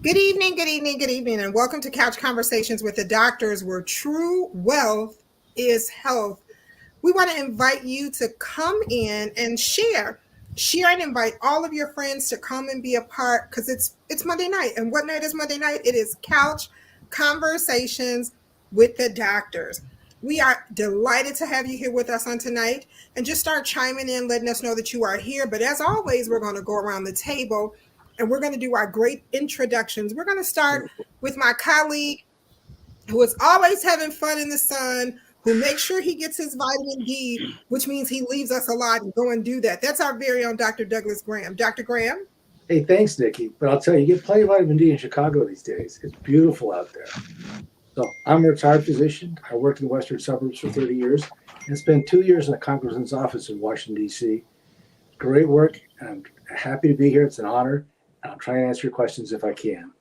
Good evening, good evening, good evening, and welcome to Couch Conversations with the Doctors, where true wealth is health. We want to invite you to come in and share. Share and invite all of your friends to come and be a part because it's Monday night. And what night is Monday night? It is Couch Conversations with the Doctors. We are delighted to have you here with us on tonight and just start chiming in, letting us know that you are here. But as always, we're going to go around the table and we're going to do our great introductions. We're going to start with my colleague who is always having fun in the sun, who makes sure he gets his vitamin D, which means he leaves us alive and go and do that. That's our very own Dr. Douglas Graham. Dr. Graham? Hey, thanks, Nikki. But I'll tell you, you get plenty of vitamin D in Chicago these days. It's beautiful out there. So I'm a retired physician. I worked in the western suburbs for 30 years and spent 2 years in the congressman's office in Washington, D.C. Great work. And I'm happy to be here. It's an honor. I'll try and answer your questions if I can.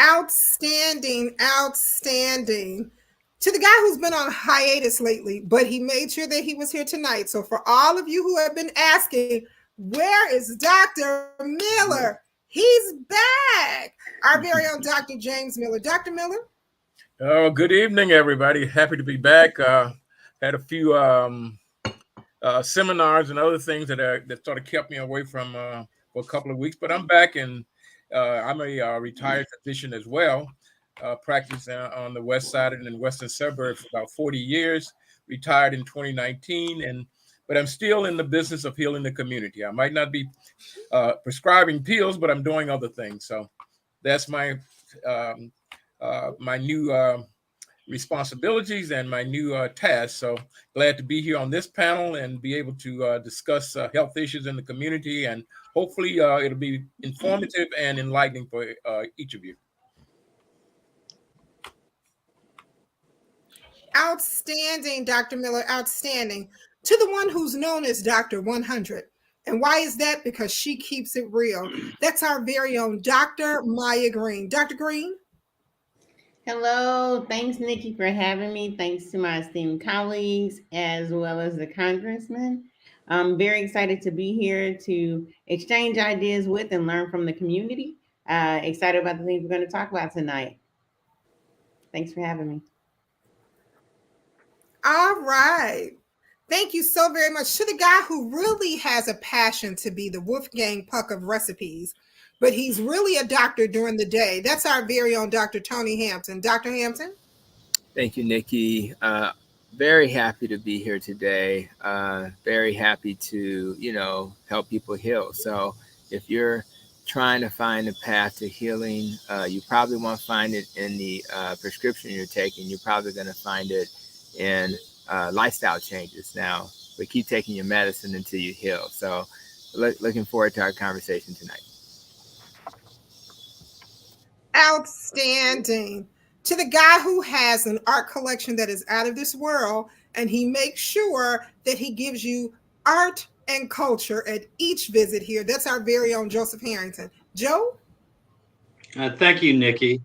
Outstanding, outstanding. To the guy who's been on hiatus lately, but he made sure that he was here tonight. So for all of you who have been asking, where is Dr. Miller? He's back. Our very own Dr. James Miller. Dr. Miller? Oh, good evening, everybody. Happy to be back. Had a few seminars and other things that sort of kept me away from for a couple of weeks, but I'm back, and I'm a retired physician as well. Practiced on the west side and in the western suburbs for about 40 years. Retired in 2019, but I'm still in the business of healing the community. I might not be prescribing pills, but I'm doing other things. So that's my new responsibilities and my new tasks. So glad to be here on this panel and be able to discuss health issues in the community, and hopefully it'll be informative and enlightening for each of you. Outstanding, Dr. Miller, outstanding. To the one who's known as Dr. 100. And why is that? Because she keeps it real. That's our very own Dr. Maya Green. Dr. Green? Hello. Thanks, Nikki, for having me. Thanks to my esteemed colleagues as well as the congressman. I'm very excited to be here to exchange ideas with and learn from the community. Excited about the things we're going to talk about tonight. Thanks for having me. All right. Thank you so very much to the guy who really has a passion to be the Wolfgang Puck of recipes, but he's really a doctor during the day. That's our very own Dr. Tony Hampton. Dr. Hampton? Thank you, Nikki. Very happy to be here today. Very happy to, help people heal. So if you're trying to find a path to healing, you probably won't find it in the prescription you're taking. You're probably going to find it in lifestyle changes now, but keep taking your medicine until you heal. So looking forward to our conversation tonight. Outstanding. To the guy who has an art collection that is out of this world, and he makes sure that he gives you art and culture at each visit here. That's our very own Joseph Harrington. Joe? Thank you, Nikki.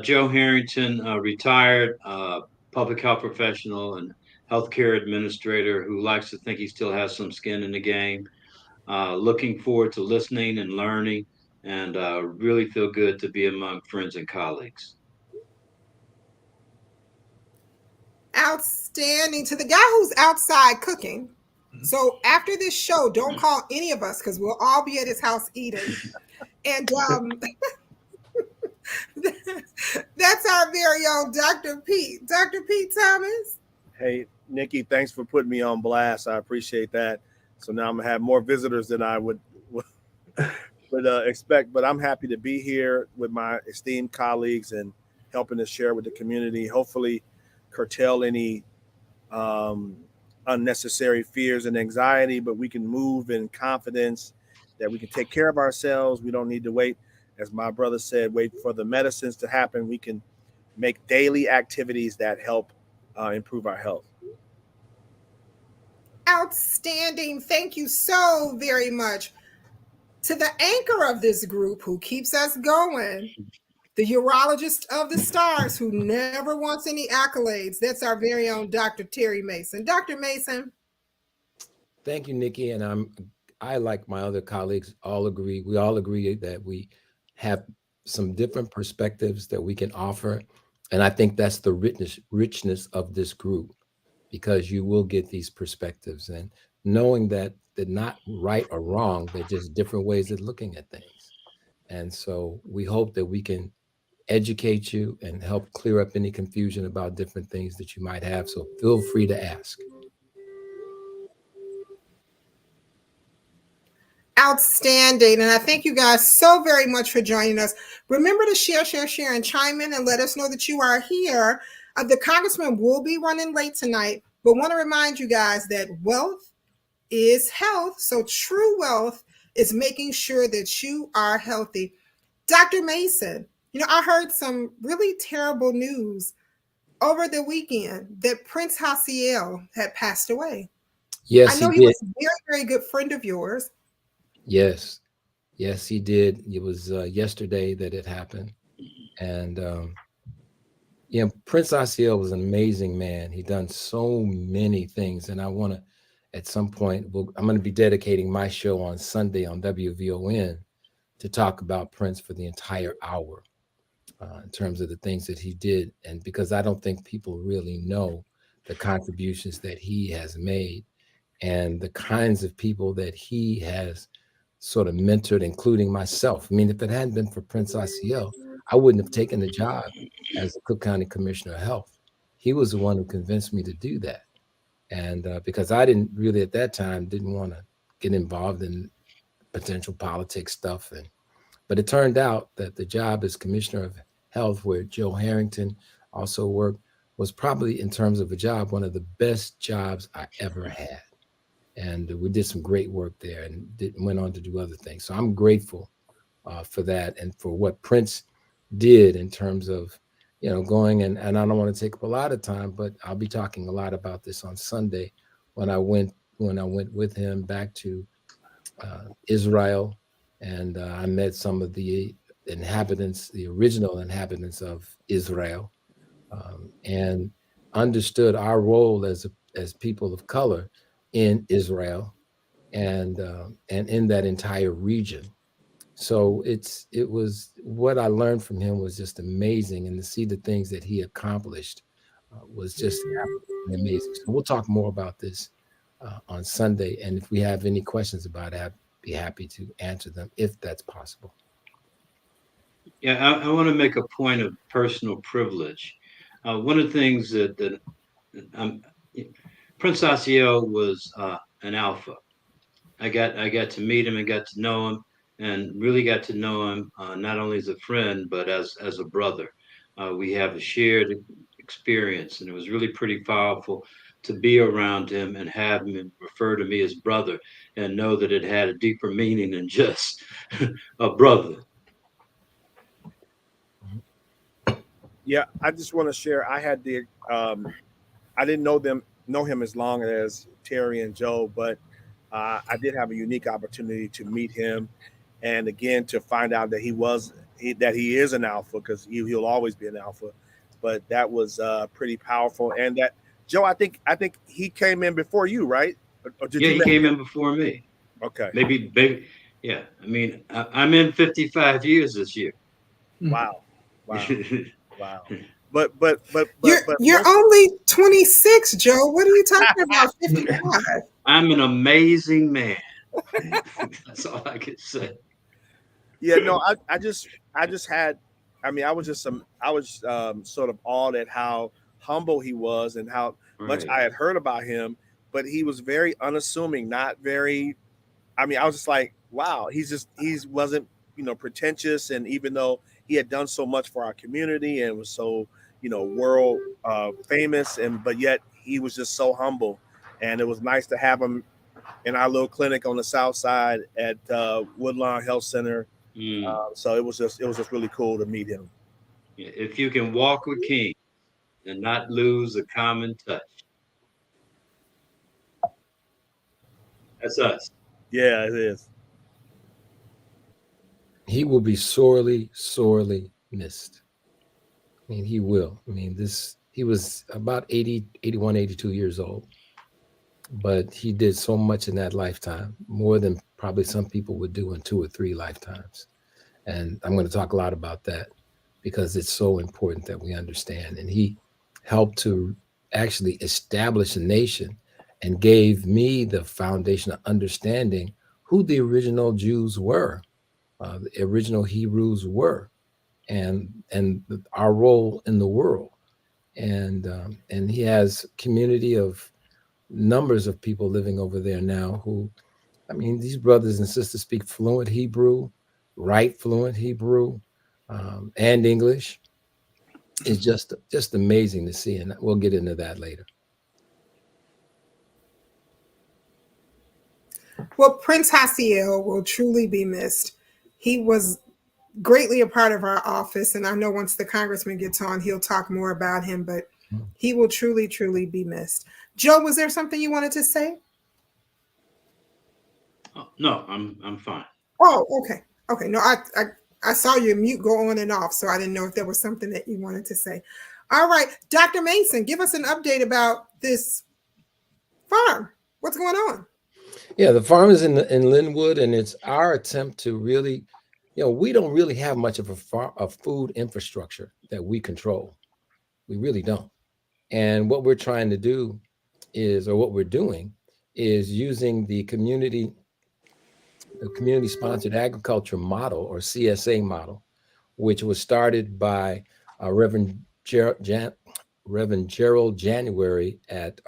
Joe Harrington, retired public health professional and healthcare administrator who likes to think he still has some skin in the game. Looking forward to listening and learning, and really feel good to be among friends and colleagues. Outstanding. To the guy who's outside cooking. So after this show, don't call any of us because we'll all be at his house eating. And that's our very own Dr. Pete. Dr. Pete Thomas. Hey, Nikki, thanks for putting me on blast. I appreciate that. So now I'm going to have more visitors than I would expect. But I'm happy to be here with my esteemed colleagues and helping to share with the community, hopefully curtail any unnecessary fears and anxiety, but we can move in confidence that we can take care of ourselves. We don't need to wait, as my brother said, wait for the medicines to happen. We can make daily activities that help improve our health. Outstanding. Thank you so very much. To the anchor of this group who keeps us going, the urologist of the stars who never wants any accolades. That's our very own Dr. Terry Mason. Dr. Mason. Thank you, Nikki. And I, like my other colleagues, we all agree that we have some different perspectives that we can offer. And I think that's the richness of this group, because you will get these perspectives, and knowing that they're not right or wrong, they're just different ways of looking at things. And so we hope that we can educate you and help clear up any confusion about different things that you might have. So feel free to ask. Outstanding. And I thank you guys so very much for joining us. Remember to share, and chime in and let us know that you are here. The congressman will be running late tonight, but want to remind you guys that wealth is health. So true wealth is making sure that you are healthy. Dr. Mason, I heard some really terrible news over the weekend that Prince Hasiel had passed away. Yes, I know he he did. was a very, very good friend of yours. Yes, he did. It was yesterday that it happened. And, Prince Asiel was an amazing man. He done so many things. And I want to, at some point, I'm going to be dedicating my show on Sunday on WVON to talk about Prince for the entire hour in terms of the things that he did. And because I don't think people really know the contributions that he has made and the kinds of people that he has sort of mentored, including myself. I mean, if it hadn't been for Prince Asiel, I wouldn't have taken the job as the Cook County Commissioner of Health. He was the one who convinced me to do that. And because I didn't really at that time didn't want to get involved in potential politics stuff. But it turned out that the job as Commissioner of Health, where Joe Harrington also worked, was probably, in terms of a job, one of the best jobs I ever had. And we did some great work there and went on to do other things. So I'm grateful for that and for what Prince did in terms of, going and I don't want to take up a lot of time, but I'll be talking a lot about this on Sunday when I went with him back to Israel, and I met some of the inhabitants, the original inhabitants of Israel, and understood our role as people of color in Israel and in that entire region. So it was what I learned from him was just amazing, and to see the things that he accomplished was just amazing. So we'll talk more about this on Sunday, and if we have any questions about it, I'd be happy to answer them if that's possible. Yeah, I want to make a point of personal privilege. One of the things that Prince Asiel was an alpha. I got to meet him and got to know him, and really got to know him not only as a friend but as a brother. We have a shared experience, and it was really pretty powerful to be around him and have him refer to me as brother, and know that it had a deeper meaning than just a brother. Yeah, I just want to share. I had I didn't know him as long as Terry and Joe, but I did have a unique opportunity to meet him, and again to find out that he is an alpha, because he'll always be an alpha. But that was pretty powerful, and that Joe, I think he came in before you, right? Or did Yeah, you he came in before me. Okay. Maybe. Yeah. I mean, I'm in 55 years this year. Wow. Wow. But you're only 26, Joe. What are you talking about? 55. I'm an amazing man. That's all I can say. Yeah, no, I just had, I mean, I was sort of awed at how humble he was and how much I had heard about him, but he was very unassuming, not very, I mean, I was just like, wow, he wasn't, pretentious. And even though he had done so much for our community and was so, world famous, but yet he was just so humble. And it was nice to have him in our little clinic on the south side at Woodlawn Health Center. So it was just really cool to meet him. If you can walk with King and not lose a common touch, that's us. Yeah, it is. He will be sorely, sorely missed. I mean, he will. I mean, he was about 80, 81, 82 years old, but he did so much in that lifetime, more than probably probably some people would do in 2 or 3 lifetimes. And I'm going to talk a lot about that because it's so important that we understand. And he helped to actually establish a nation and gave me the foundation of understanding who the original Jews were, the original Hebrews were, and our role in the world. And he has community of numbers of people living over there now who, I mean, these brothers and sisters speak fluent Hebrew, write fluent Hebrew, and English. It's just amazing to see, and we'll get into that later. Well, Prince Hasiel will truly be missed. He was greatly a part of our office, and I know once the congressman gets on, he'll talk more about him, but he will truly, truly be missed. Joe, was there something you wanted to say? Oh, no, I'm fine. Oh, okay. Okay. No, I saw your mute go on and off, so I didn't know if there was something that you wanted to say. All right. Dr. Mason, give us an update about this farm. What's going on? Yeah, the farm is in Linwood, and it's our attempt to really, we don't really have much of a food infrastructure that we control. We really don't. And what we're trying to do is, or what we're doing is using the community sponsored agriculture model, or CSA model, which was started by Reverend Gerald January at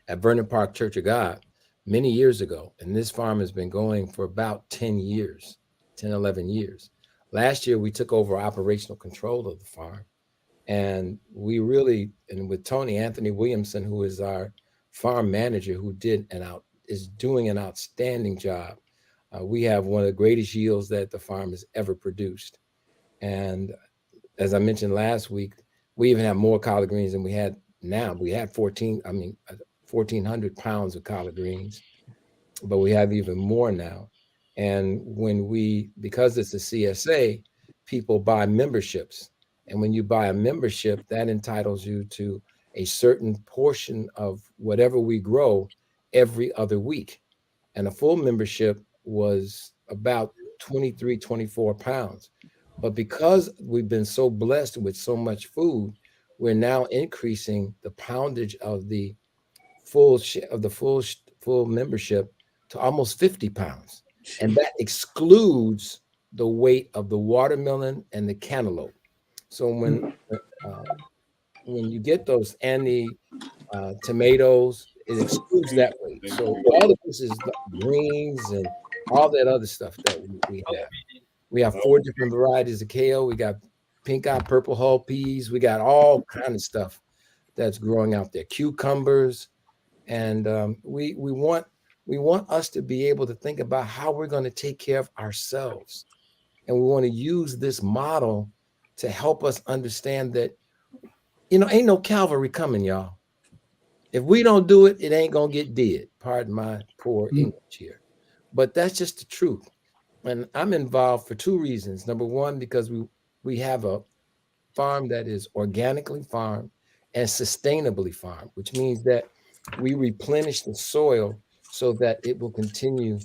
at Vernon Park Church of God many years ago. And this farm has been going for about 10 years, 10, 11 years. Last year, we took over operational control of the farm. And we really, and with Tony Anthony Williamson, who is our farm manager, who is doing an outstanding job. We have one of the greatest yields that the farm has ever produced. And as I mentioned last week, we even have more collard greens than we had now. We had 1,400 pounds of collard greens, but we have even more now. And because it's a CSA, people buy memberships. And when you buy a membership, that entitles you to a certain portion of whatever we grow every other week. And a full membership was about 23, 24 pounds. But because we've been so blessed with so much food, we're now increasing the poundage of the full membership to almost 50 pounds. And that excludes the weight of the watermelon and the cantaloupe. So when you get those and the tomatoes, it excludes that weight. So all of this is greens and all that other stuff that we have. We have 4 different varieties of kale. We got pink eye, purple hull peas. We got all kind of stuff that's growing out there. Cucumbers, and we want us to be able to think about how we're going to take care of ourselves, and we want to use this model to help us understand that ain't no Calvary coming, y'all. If we don't do it, it ain't gonna get did. Pardon my poor English here, but that's just the truth. And I'm involved for 2 reasons. Number one, because we have a farm that is organically farmed and sustainably farmed, which means that we replenish the soil so that it will continue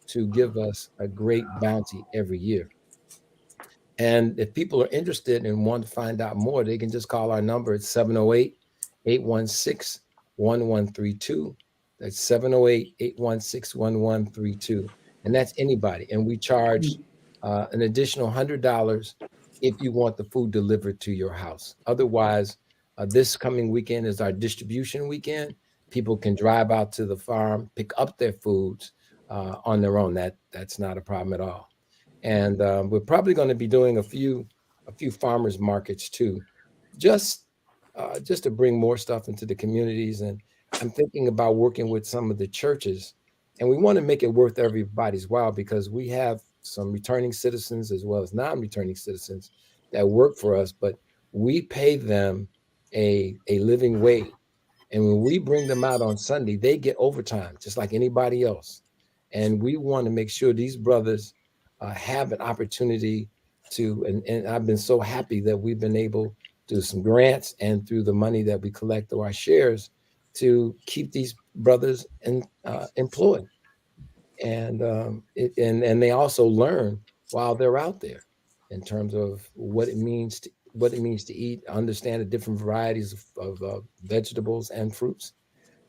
to give us a great bounty every year. And if people are interested and want to find out more, they can just call our number at 708-816-1132. That's 708-816-1132. And that's anybody. And we charge an additional $100 if you want the food delivered to your house. Otherwise, this coming weekend is our distribution weekend. People can drive out to the farm, pick up their foods on their own. That's not a problem at all. And we're probably going to be doing a few farmers markets too, just to bring more stuff into the communities. And I'm thinking about working with some of the churches, and we want to make it worth everybody's while, because we have some returning citizens as well as non-returning citizens that work for us, but we pay them a living wage. And when we bring them out on Sunday, they get overtime just like anybody else. And we want to make sure these brothers have an opportunity to, and I've been so happy that we've been able to do some grants and through the money that we collect through our shares to keep these brothers employed. and and they also learn while they're out there in terms of what it means to eat, understand the different varieties of vegetables and fruits.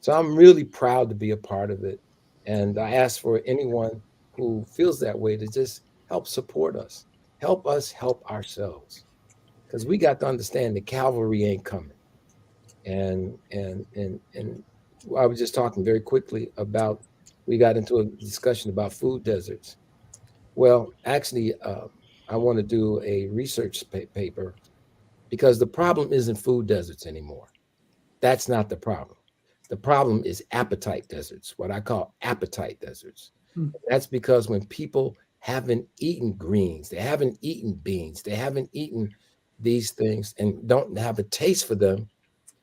So I'm really proud to be a part of it, and I ask for anyone who feels that way to just help support us, help ourselves, because we got to understand the cavalry ain't coming. And I was just talking very quickly about, we got into a discussion about food deserts. Well, actually, I want to do a research paper, because the problem isn't food deserts anymore. That's not the problem. The problem is appetite deserts, what I call appetite deserts. That's because when people haven't eaten greens, they haven't eaten beans, they haven't eaten these things and don't have a taste for them.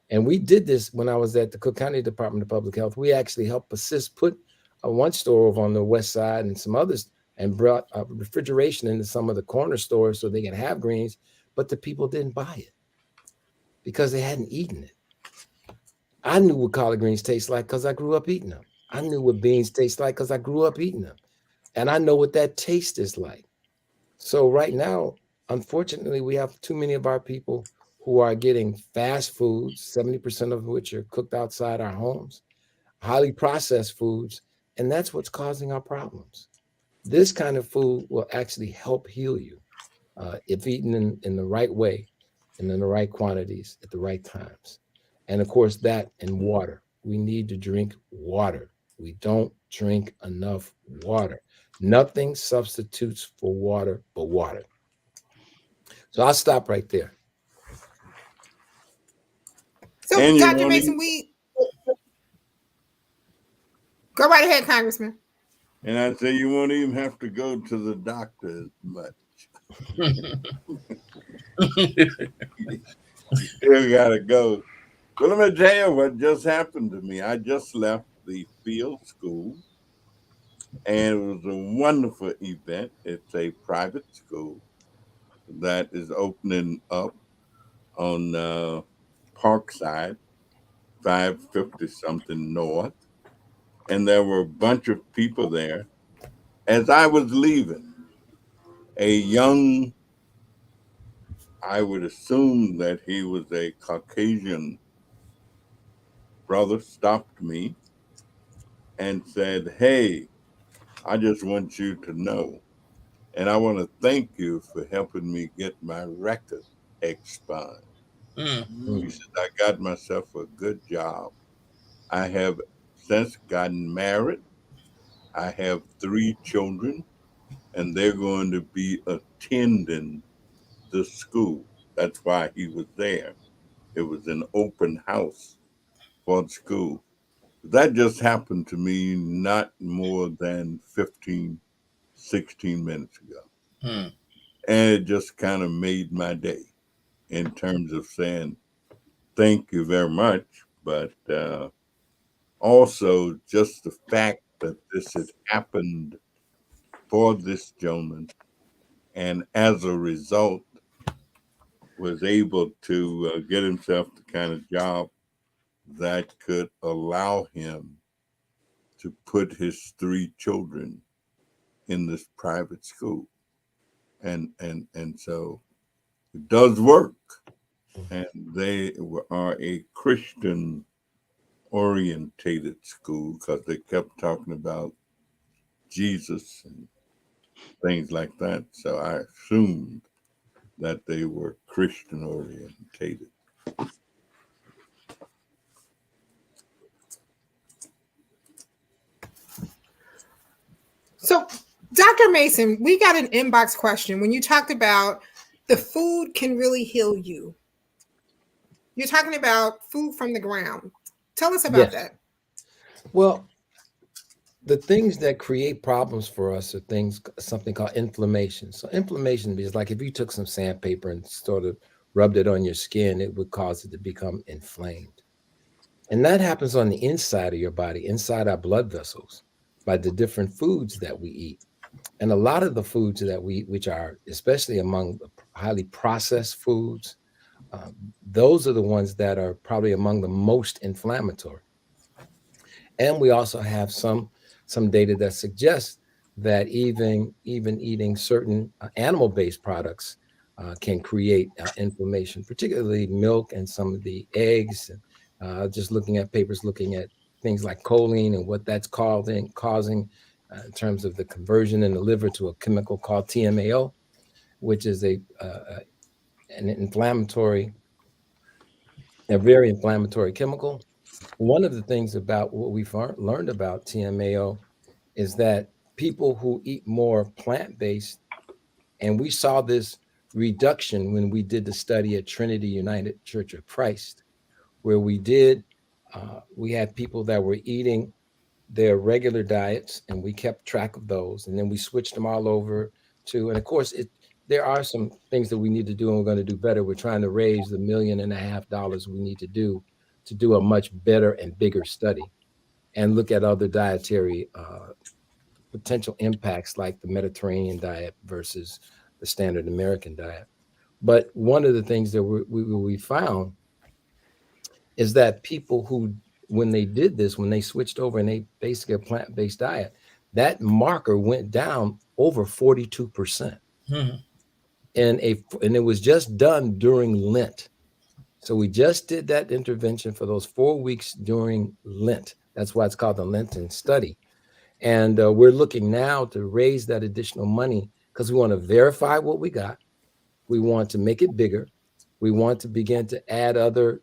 And we did this when I was at the Cook County Department of Public Health. We actually helped assist put one store over on the west side and some others, and brought refrigeration into some of the corner stores so they can have greens, but the people didn't buy it because they hadn't eaten it. I knew what collard greens taste like because I grew up eating them. I knew what beans taste like because I grew up eating them. And I know what that taste is like. So right now, unfortunately, we have too many of our people who are getting fast foods, 70% of which are cooked outside our homes, highly processed foods, and that's what's causing our problems. This kind of food will actually help heal you if eaten in the right way and in the right quantities at the right times. And of course, that and water. We need to drink water. We don't drink enough water. Nothing substitutes for water but water. So I'll stop right there. So, And Dr. Mason, go right ahead, Congressman. And I say you won't even have to go to the doctor as much. You still gotta go. Well, let me tell you what just happened to me. I just left the field school, and it was a wonderful event. It's a private school that is opening up on Parkside, 550 something north. And there were a bunch of people there. As I was leaving, a young, I would assume that he was a Caucasian brother, stopped me and said, "Hey, I just want you to know, and I want to thank you for helping me get my record expunged." He said, "I got myself a good job. I have since gotten married. I have 3 children, and they're going to be attending the school." That's why he was there. It was an open house for the school. That just happened to me not more than 15, 16 minutes ago. And it just kind of made my day in terms of saying thank you very much. But also just the fact that this had happened for this gentleman, and as a result was able to get himself the kind of job that could allow him to put his 3 children in this private school. And so it does work. And they are a Christian orientated school because they kept talking about Jesus and things like that. So I assumed that they were Christian orientated. So, Dr. Mason, we got an inbox question. When you talked about the food can really heal you, you're talking about food from the ground. Tell us about that. Well, the things that create problems for us are something called inflammation. So inflammation is like if you took some sandpaper and sort of rubbed it on your skin, it would cause it to become inflamed. And that happens on the inside of your body, inside our blood vessels, by the different foods that we eat. And a lot of the foods that we eat, which are especially among the highly processed foods, those are the ones that are probably among the most inflammatory. And we also have some some data that suggests that even eating certain animal-based products can create inflammation, particularly milk and some of the eggs. Just looking at papers, looking at things like choline and what that's causing in terms of the conversion in the liver to a chemical called TMAO, which is an inflammatory, a very inflammatory chemical. One of the things about what we've learned about TMAO is that people who eat more plant-based, and we saw this reduction when we did the study at Trinity United Church of Christ, where we had people that were eating their regular diets, and we kept track of those, and then we switched them all over to, and of course, there are some things that we need to do, and we're going to do better. We're trying to raise the $1.5 million we need to do a much better and bigger study and look at other dietary potential impacts like the Mediterranean diet versus the standard American diet. But one of the things that we found is that people who, when they did this, when they switched over and they basically a plant-based diet, that marker went down over 42%. And it was just done during Lent. So we just did that intervention for those 4 weeks during Lent. That's why it's called the Lenten study. And we're looking now to raise that additional money because we want to verify what we got. We want to make it bigger. We want to begin to add other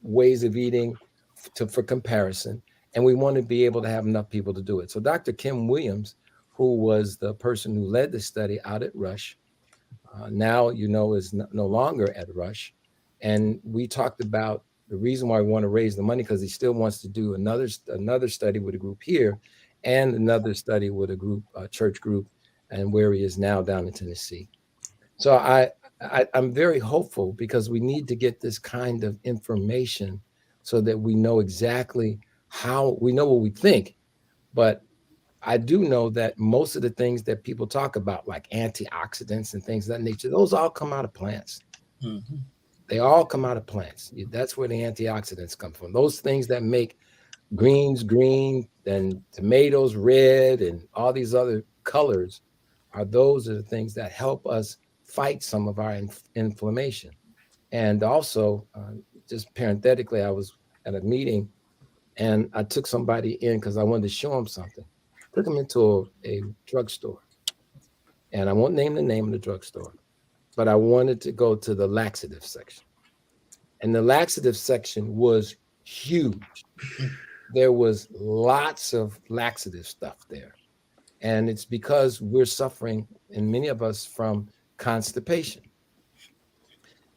ways of eating for comparison. And we want to be able to have enough people to do it. So Dr. Kim Williams, who was the person who led the study out at Rush, now, is no longer at Rush. And we talked about the reason why we want to raise the money, because he still wants to do another study with a group here and another study with a group, church group, and where he is now down in Tennessee. So I'm very hopeful because we need to get this kind of information so that we know exactly how, we know what we think, but I do know that most of the things that people talk about, like antioxidants and things of that nature, those all come out of plants. Mm-hmm. They all come out of plants. That's where the antioxidants come from. Those things that make greens green and tomatoes red and all these other colors those are the things that help us fight some of our inflammation. And also, just parenthetically, I was at a meeting and I took somebody in because I wanted to show them something. Took them into a drugstore. And I won't name the name of the drugstore, but I wanted to go to the laxative section. And the laxative section was huge. There was lots of laxative stuff there. And it's because we're suffering, and many of us, from constipation.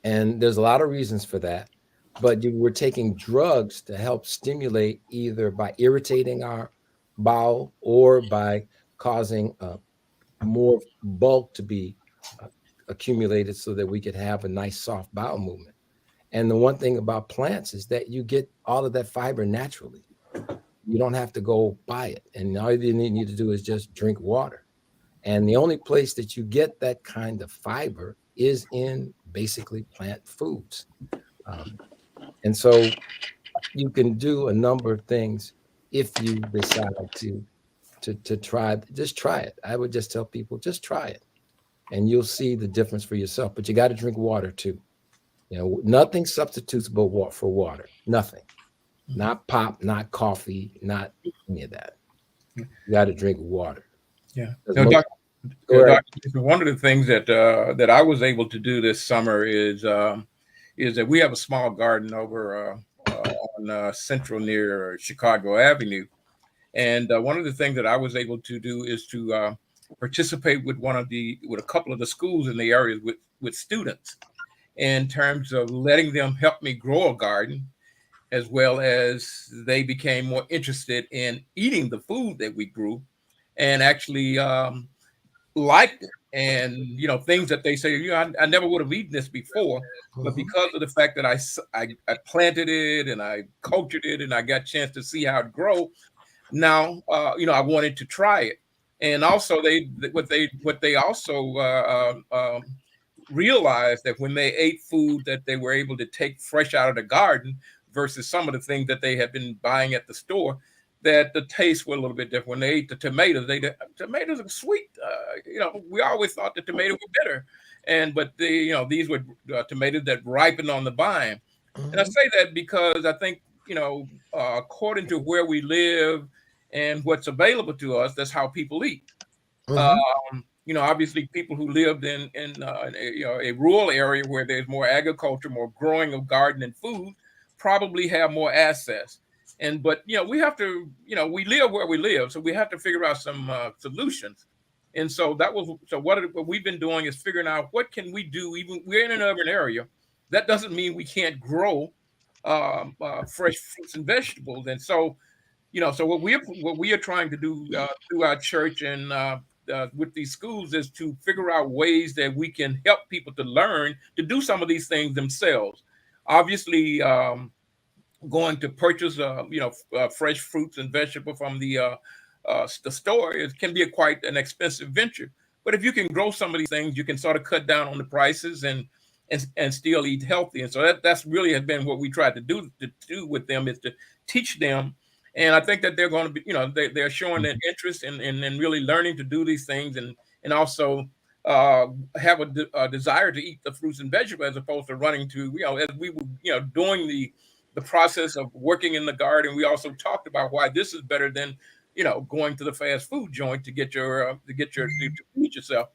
And there's a lot of reasons for that. But we're taking drugs to help stimulate, either by irritating our bowel or by causing more bulk to be accumulated so that we could have a nice soft bowel movement. And the one thing about plants is that you get all of that fiber naturally. You don't have to go buy it. And all you need to do is just drink water. And the only place that you get that kind of fiber is in basically plant foods. And so you can do a number of things if you decide to try. Just try it. I would just tell people, just try it. And you'll see the difference for yourself. But you got to drink water too. Nothing substitutable for water. Nothing. Not pop, not coffee, not any of that. You got to drink water. Yeah. Now, Doctor, one of the things that I was able to do this summer is that we have a small garden over on Central near Chicago Avenue, and one of the things that I was able to do is to participate with a couple of the schools in the area with students in terms of letting them help me grow a garden, as well as they became more interested in eating the food that we grew and actually liked it. And, things that they say, I never would have eaten this before, but because of the fact that I planted it and I cultured it and I got a chance to see how it grow, now, I wanted to try it. And also what they also realized that when they ate food that they were able to take fresh out of the garden versus some of the things that they had been buying at the store, that the taste were a little bit different. When they ate the tomatoes, tomatoes are sweet. We always thought the tomatoes were bitter, but these were tomatoes that ripened on the vine. And I say that because I think, according to where we live and what's available to us, that's how people eat. Obviously people who lived in a rural area where there's more agriculture, more growing of garden and food, probably have more access. But we have to, we live where we live, so we have to figure out some solutions. And so what we've been doing is figuring out what can we do. Even we're in an urban area, that doesn't mean we can't grow fresh fruits and vegetables. And so so what we are trying to do through our church and with these schools is to figure out ways that we can help people to learn to do some of these things themselves. Obviously, going to purchase fresh fruits and vegetables from the store, it can be quite an expensive venture. But if you can grow some of these things, you can sort of cut down on the prices and still eat healthy. And so that's really has been what we tried to do with them, is to teach them. And I think that they're going to be, they're showing an interest in really learning to do these things, and also have a desire to eat the fruits and vegetables, as opposed to running to, as we were, doing the process of working in the garden. We also talked about why this is better than, going to the fast food joint to get to feed yourself.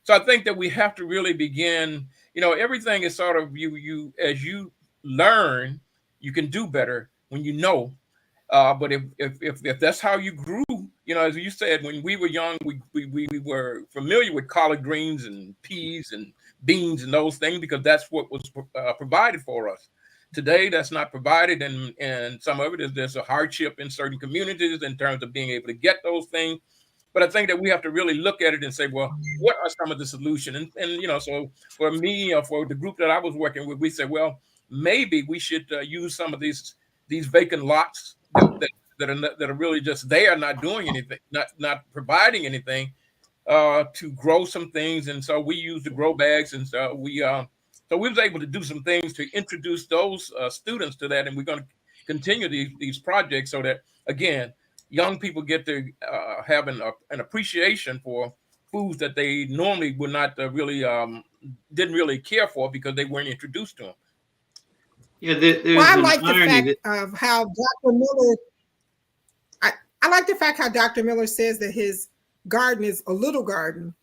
So I think that we have to really begin, everything is sort of you as you learn, you can do better when you know. But if that's how you grew, as you said, when we were young, we were familiar with collard greens and peas and beans and those things because that's what was provided for us. Today, that's not provided, and some of it is there's a hardship in certain communities in terms of being able to get those things. But I think that we have to really look at it and say, well, what are some of the solutions? And so for me, or for the group that I was working with, we said, well, maybe we should use some of these vacant lots that are really just there, not doing anything, not providing anything, to grow some things. And so we use the grow bags, and so we was able to do some things to introduce those students to that. And we're going to continue these projects so that, again, young people get to have an appreciation for foods that they normally would not didn't really care for because they weren't introduced to them. Yeah, there's I an like the irony fact of how Dr. Miller. I like the fact how Dr. Miller says that his garden is a little garden.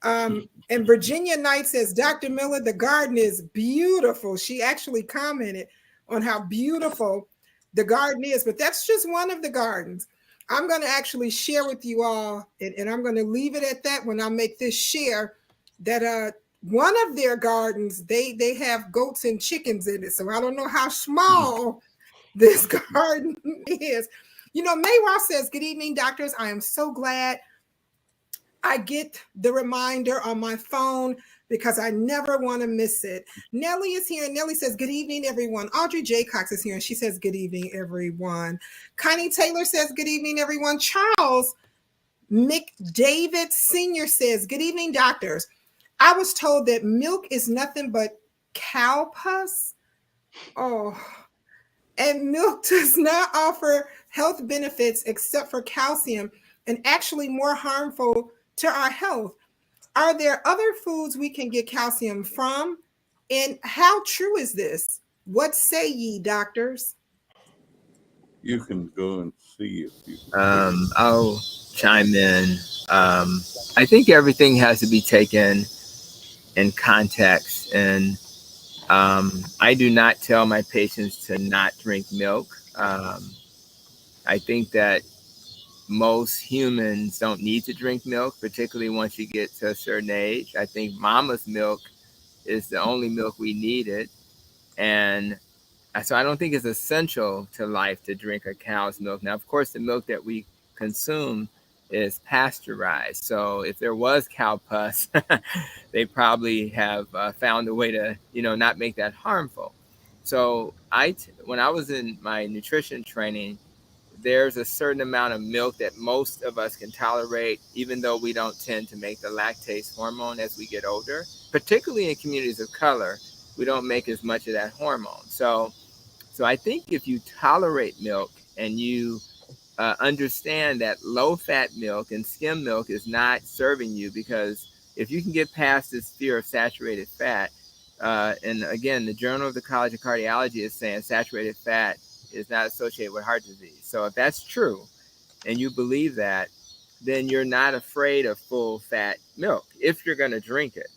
And Virginia Knight says, Dr. Miller, the garden is beautiful. She actually commented on how beautiful the garden is, but that's just one of the gardens. I'm going to actually share with you all, and I'm going to leave it at that when I make this share, that one of their gardens, they have goats and chickens in it. So I don't know how small this garden is. May Ross says, good evening, doctors. I am so glad I get the reminder on my phone because I never want to miss it. Nellie is here. Nellie says, good evening, everyone. Audrey J. Cox is here, and she says, good evening, everyone. Connie Taylor says, good evening, everyone. Charles McDavid Sr. says, good evening, doctors. I was told that milk is nothing but cow pus. Oh, and milk does not offer health benefits except for calcium, and actually more harmful to our health. Are there other foods we can get calcium from? And how true is this? What say ye, doctors? You can go and see if you. I'll chime in. I think everything has to be taken in context, and I do not tell my patients to not drink milk. I think that most humans don't need to drink milk, particularly once you get to a certain age. I think mama's milk is the only milk we needed. And so I don't think it's essential to life to drink a cow's milk. Now, of course, the milk that we consume is pasteurized. So if there was cow pus, they probably have found a way to, not make that harmful. So when I was in my nutrition training, there's a certain amount of milk that most of us can tolerate, even though we don't tend to make the lactase hormone as we get older. Particularly in communities of color, we don't make as much of that hormone. So I think if you tolerate milk and you understand that low-fat milk and skim milk is not serving you, because if you can get past this fear of saturated fat, and again, the Journal of the College of Cardiology is saying saturated fat is not associated with heart disease. So if that's true, and you believe that, then you're not afraid of full-fat milk if you're going to drink it.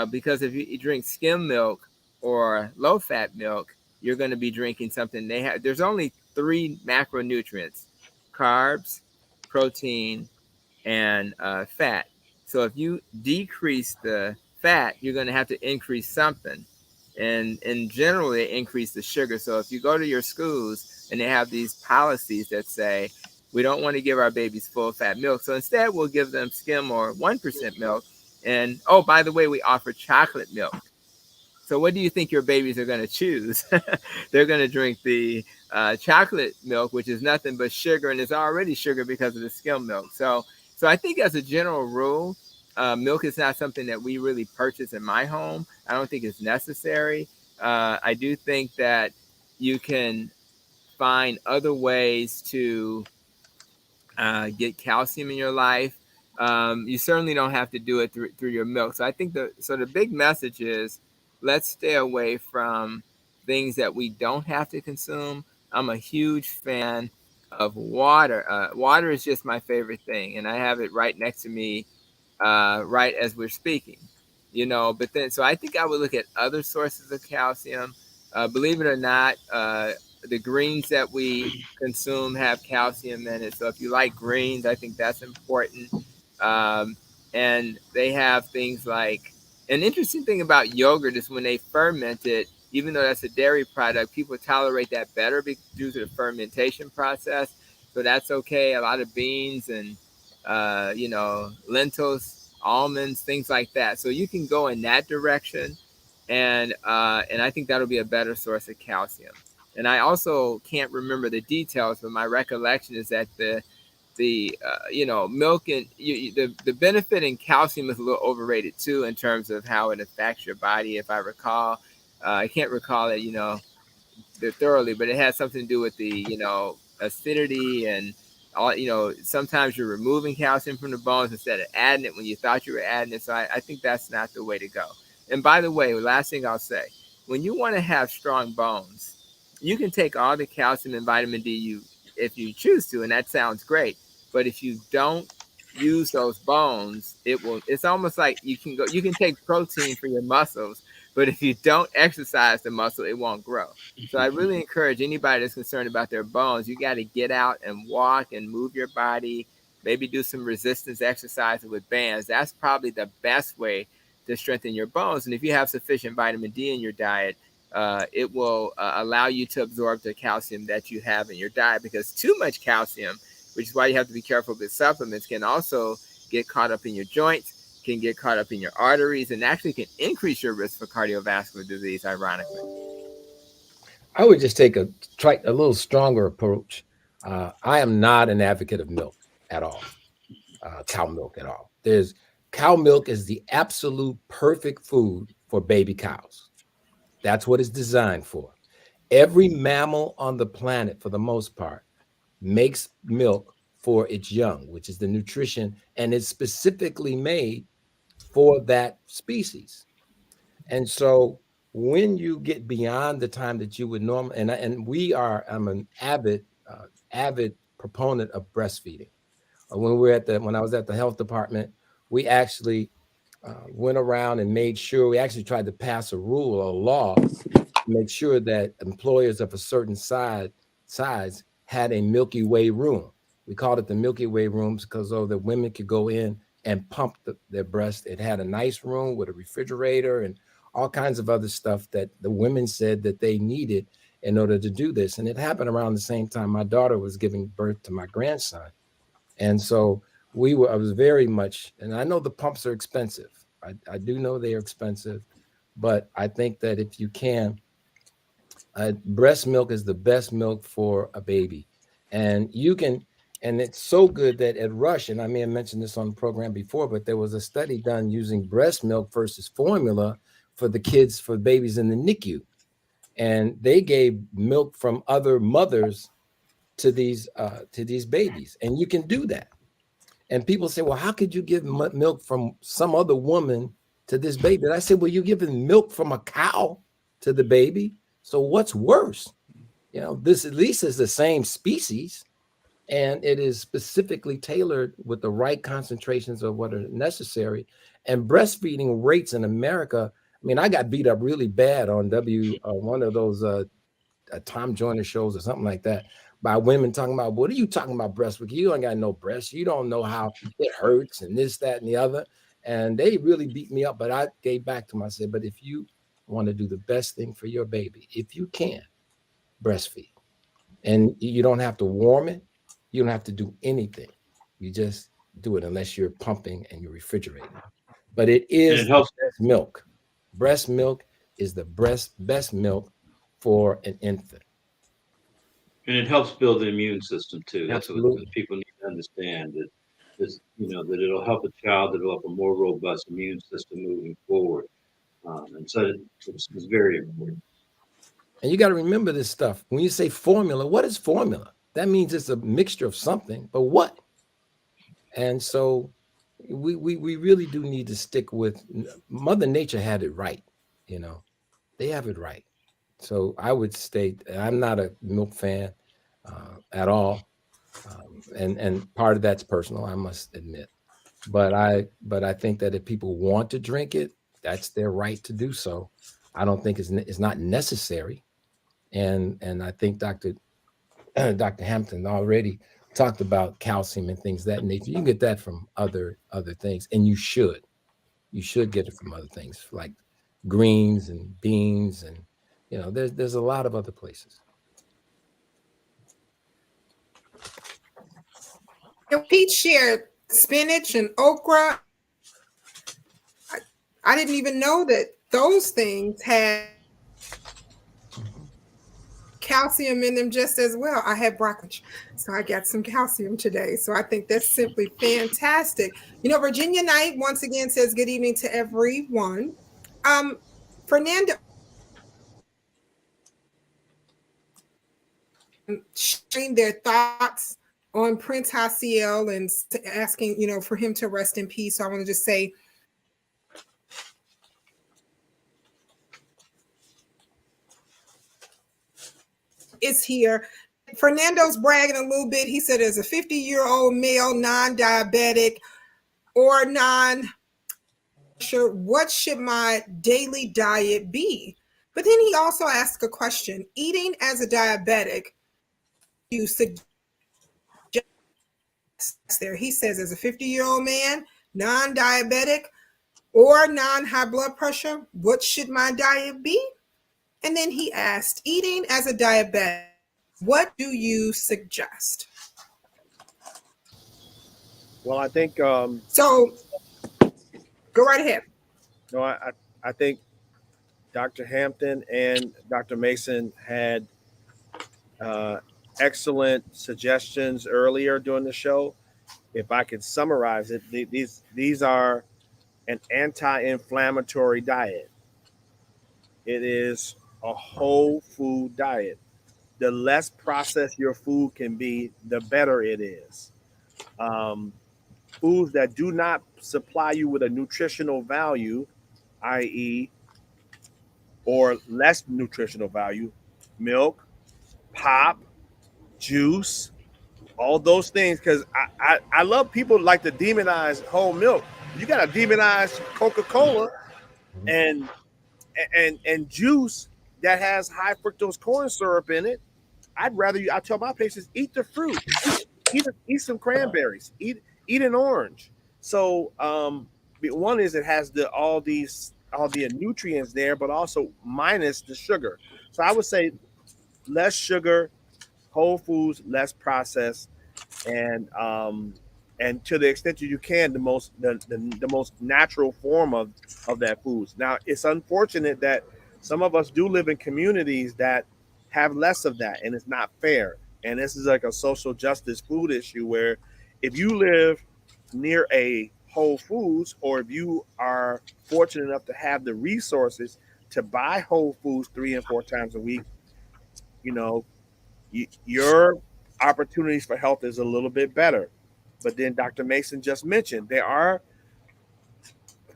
Because if you drink skim milk or low-fat milk, you're going to be drinking something they have. There's only 3 macronutrients: carbs, protein, and fat. So if you decrease the fat, you're going to have to increase something. And generally increase the sugar. So if you go to your schools and they have these policies that say, we don't want to give our babies full fat milk, so instead we'll give them skim or 1% milk. And oh, by the way, we offer chocolate milk. So what do you think your babies are going to choose? They're going to drink the chocolate milk, which is nothing but sugar, and it's already sugar because of the skim milk. So I think as a general rule, milk is not something that we really purchase in my home. I don't think it's necessary. I do think that you can find other ways to get calcium in your life. You certainly don't have to do it through your milk. So I think the big message is, let's stay away from things that we don't have to consume. I'm a huge fan of water. Water is just my favorite thing, and I have it right next to me right as we're speaking. But then, so I think I would look at other sources of calcium. Believe it or not, the greens that we consume have calcium in it. So if you like greens, I think that's important. And they have things like, an interesting thing about yogurt is when they ferment it, even though that's a dairy product, people tolerate that better due to the fermentation process. So that's okay. A lot of beans and, lentils, almonds, things like that. So you can go in that direction. And I think that'll be a better source of calcium. And I also can't remember the details, but my recollection is that the milk and the benefit in calcium is a little overrated too, in terms of how it affects your body. If I recall, I can't recall it, thoroughly, but it has something to do with the, acidity and all. Sometimes you're removing calcium from the bones instead of adding it when you thought you were adding it. So I think that's not the way to go. And by the way, last thing I'll say, when you want to have strong bones, you can take all the calcium and vitamin D if you choose to, and that sounds great. But if you don't use those bones, it's almost like you can take protein for your muscles, but if you don't exercise the muscle, it won't grow. So I really encourage anybody that's concerned about their bones, you got to get out and walk and move your body, maybe do some resistance exercises with bands. That's probably the best way to strengthen your bones. And if you have sufficient vitamin D in your diet, it will allow you to absorb the calcium that you have in your diet, because too much calcium, which is why you have to be careful with supplements, can also get caught up in your joints, can get caught up in your arteries, and actually can increase your risk for cardiovascular disease, ironically. I would just take a little stronger approach. I am not an advocate of milk at all, cow milk at all. Cow milk is the absolute perfect food for baby cows. That's what it's designed for. Every mammal on the planet, for the most part, makes milk for its young, which is the nutrition, and it's specifically made for that species. And so when you get beyond the time that you would normally, I'm an avid proponent of breastfeeding. When I was at the health department, we actually went around and made sure, we actually tried to pass a rule or a law to make sure that employers of a certain size had a Milky Way room. We called it the Milky Way rooms because the women could go in and pump their breast. It had a nice room with a refrigerator and all kinds of other stuff that the women said that they needed in order to do this. And it happened around the same time my daughter was giving birth to my grandson. And so I was very much, and I know the pumps are expensive. I do know they are expensive, but I think that if you can, breast milk is the best milk for a baby. And it's so good that at Rush, and I may have mentioned this on the program before, but there was a study done using breast milk versus formula for babies in the NICU. And they gave milk from other mothers to these babies, and you can do that. And people say, well, how could you give milk from some other woman to this baby? And I said, well, you're giving milk from a cow to the baby. So what's worse? You know, this at least is the same species, and it is specifically tailored with the right concentrations of what are necessary. And breastfeeding rates in America, I mean, I got beat up really bad on one of those Tom Joyner shows or something like that by women talking about, what are you talking about breastfeeding? You ain't got no breasts. You don't know how it hurts and this, that, and the other. And they really beat me up, but I gave back to them. I said, but if you want to do the best thing for your baby, if you can, breastfeed. And you don't have to warm it. You don't have to do anything. You just do it unless you're pumping and you're refrigerating. But it is breast milk. Breast milk is the best milk for an infant. And it helps build the immune system too. That's Absolutely. what people need to understand, that this, that it'll help a child develop a more robust immune system moving forward. And so it's very important. And you got to remember this stuff. When you say formula, what is formula? That means it's a mixture of something, but what? And so we really do need to stick with Mother Nature had it right. They have it right. So I would state I'm not a milk fan at all, and part of that's personal, I must admit. But I think that if people want to drink it, that's their right to do so. I don't think it's not necessary, and I think Dr. Hampton already talked about calcium and things of that nature. You can get that from other things, and you should get it from other things like greens and beans, and there's a lot of other places. Pete shared spinach and okra. I didn't even know that those things had calcium in them just as well. I had broccoli, so I got some calcium today. So I think that's simply fantastic. Virginia Knight once again says good evening to everyone. Fernando sharing their thoughts on Prince Hasiel and asking, for him to rest in peace. So I want to just say, is here. Fernando's bragging a little bit. He said, as a 50-year-old male, non-diabetic or non-sure, what should my daily diet be? But then he also asked a question. Eating as a diabetic, you suggest there. He says, as a 50-year-old man, non-diabetic or non-high blood pressure, what should my diet be? And then he asked, eating as a diabetic, what do you suggest? Well, I think so. Go right ahead. No, I think Dr. Hampton and Dr. Mason had excellent suggestions earlier during the show. If I could summarize it, these are an anti-inflammatory diet. It is a whole food diet. The less processed your food can be, the better it is. Foods that do not supply you with a nutritional value, i.e., or less nutritional value, milk, pop, juice, all those things. Because I love people like to demonize whole milk. You got to demonize Coca-Cola and juice that has high fructose corn syrup in it. I tell my patients, eat the fruit, eat some cranberries, eat an orange. So one is it has all the nutrients there, but also minus the sugar. So I would say less sugar, whole foods, less processed, and to the extent that you can, the most natural form of that foods. Now, it's unfortunate that some of us do live in communities that have less of that, and it's not fair. And this is like a social justice food issue where if you live near a Whole Foods, or if you are fortunate enough to have the resources to buy Whole Foods 3 and 4 times a week, your opportunities for health is a little bit better. But then Dr. Mason just mentioned there are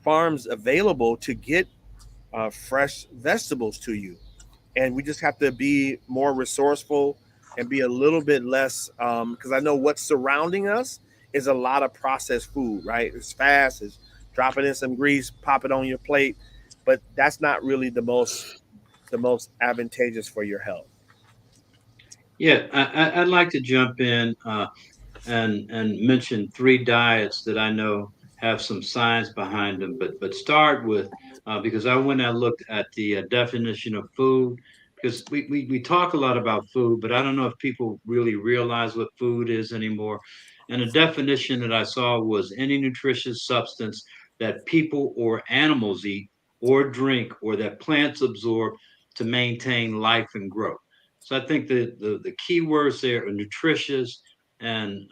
farms available to get fresh vegetables to you. And we just have to be more resourceful and be a little bit less, because I know what's surrounding us is a lot of processed food, right? It's fast, it's dropping in some grease, pop it on your plate, but that's not really the most advantageous for your health. Yeah, I'd like to jump in and mention three diets that I know have some science behind them, but start with because I went and looked at the definition of food, because we talk a lot about food, but I don't know if people really realize what food is anymore. And the definition that I saw was any nutritious substance that people or animals eat or drink or that plants absorb to maintain life and growth. So I think the key words there are nutritious and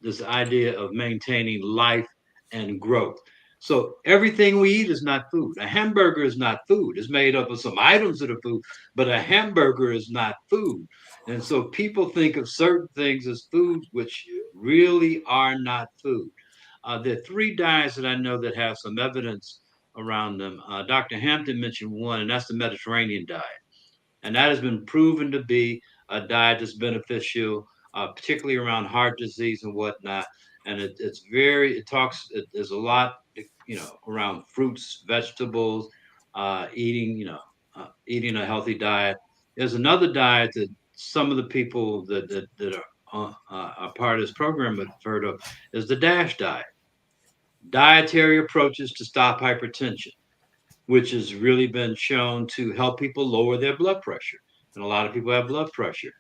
this idea of maintaining life and growth. So everything we eat is not food. A hamburger is not food. It's made up of some items that are food, but a hamburger is not food. And so people think of certain things as food, which really are not food. There are three diets that I know that have some evidence around them. Dr. Hampton mentioned one, and that's the Mediterranean diet. And that has been proven to be a diet that's beneficial, particularly around heart disease and whatnot. And there's a lot, around fruits, vegetables, eating a healthy diet. There's another diet that some of the people that are part of this program have heard of, is the DASH diet. Dietary approaches to stop hypertension, which has really been shown to help people lower their blood pressure. And a lot of people have blood pressure.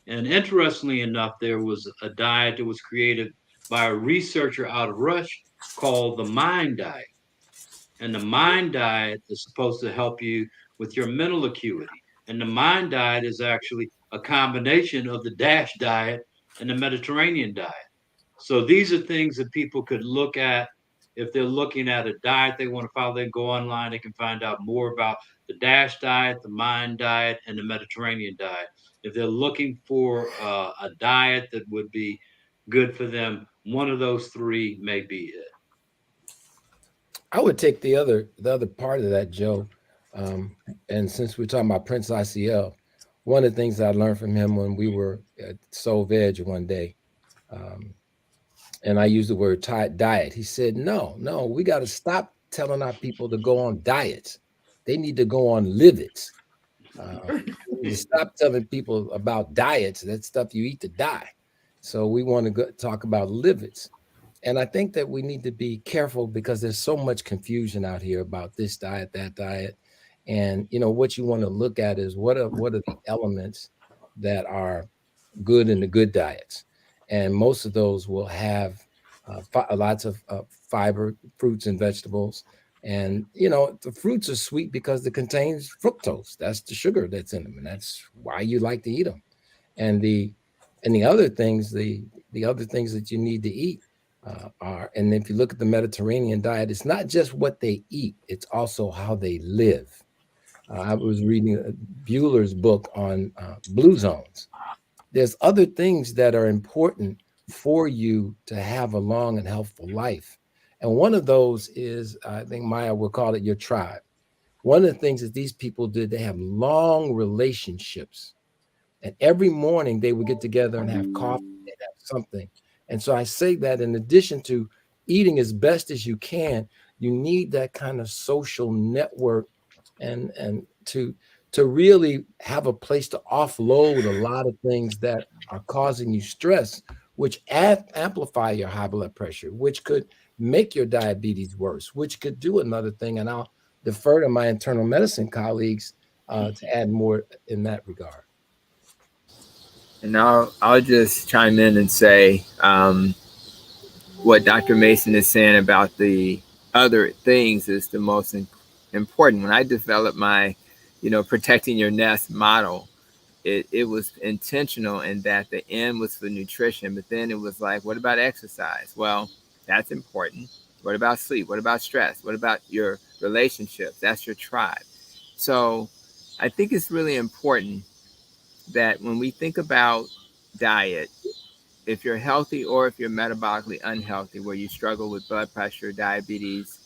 And interestingly enough, there was a diet that was created by a researcher out of Russia called the Mind Diet. And the Mind Diet is supposed to help you with your mental acuity. And the Mind Diet is actually a combination of the DASH diet and the Mediterranean diet. So these are things that people could look at if they're looking at a diet they want to follow. They go online, they can find out more about the DASH diet, the Mind diet, and the Mediterranean diet. If they're looking for a diet that would be good for them, one of those three may be it. I would take the other part of that, Joe. And since we're talking about Prince ICL, one of the things I learned from him when we were at Soul Veg one day, and I used the word diet. He said, no, we got to stop telling our people to go on diets. They need to go on live-its. You stop telling people about diets. That's stuff you eat to die. So we want to talk about live-its. And I think that we need to be careful because there's so much confusion out here about this diet, that diet. And, what you want to look at is what are the elements that are good in the good diets. And most of those will have lots of fiber, fruits and vegetables. And, the fruits are sweet because it contains fructose. That's the sugar that's in them. And that's why you like to eat them. And the other things, the other things that you need to eat are, and if you look at the Mediterranean diet, it's not just what they eat, it's also how they live. I was reading Bueller's book on blue zones. There's other things that are important for you to have a long and healthful life. And one of those is, I think Maya will call it your tribe. One of the things that these people did, they have long relationships. And every morning they would get together and have coffee and have something. And so I say that in addition to eating as best as you can, you need that kind of social network and to really have a place to offload a lot of things that are causing you stress, which amplify your high blood pressure, which could make your diabetes worse, which could do another thing. And I'll defer to my internal medicine colleagues to add more in that regard. And I'll just chime in and say what Dr. Mason is saying about the other things is the most important. When I developed my, protecting your nest model, it was intentional in that the end was for nutrition, but then it was like, what about exercise? Well, that's important. What about sleep? What about stress? What about your relationships? That's your tribe. So I think it's really important that when we think about diet, if you're healthy or if you're metabolically unhealthy, where you struggle with blood pressure, diabetes,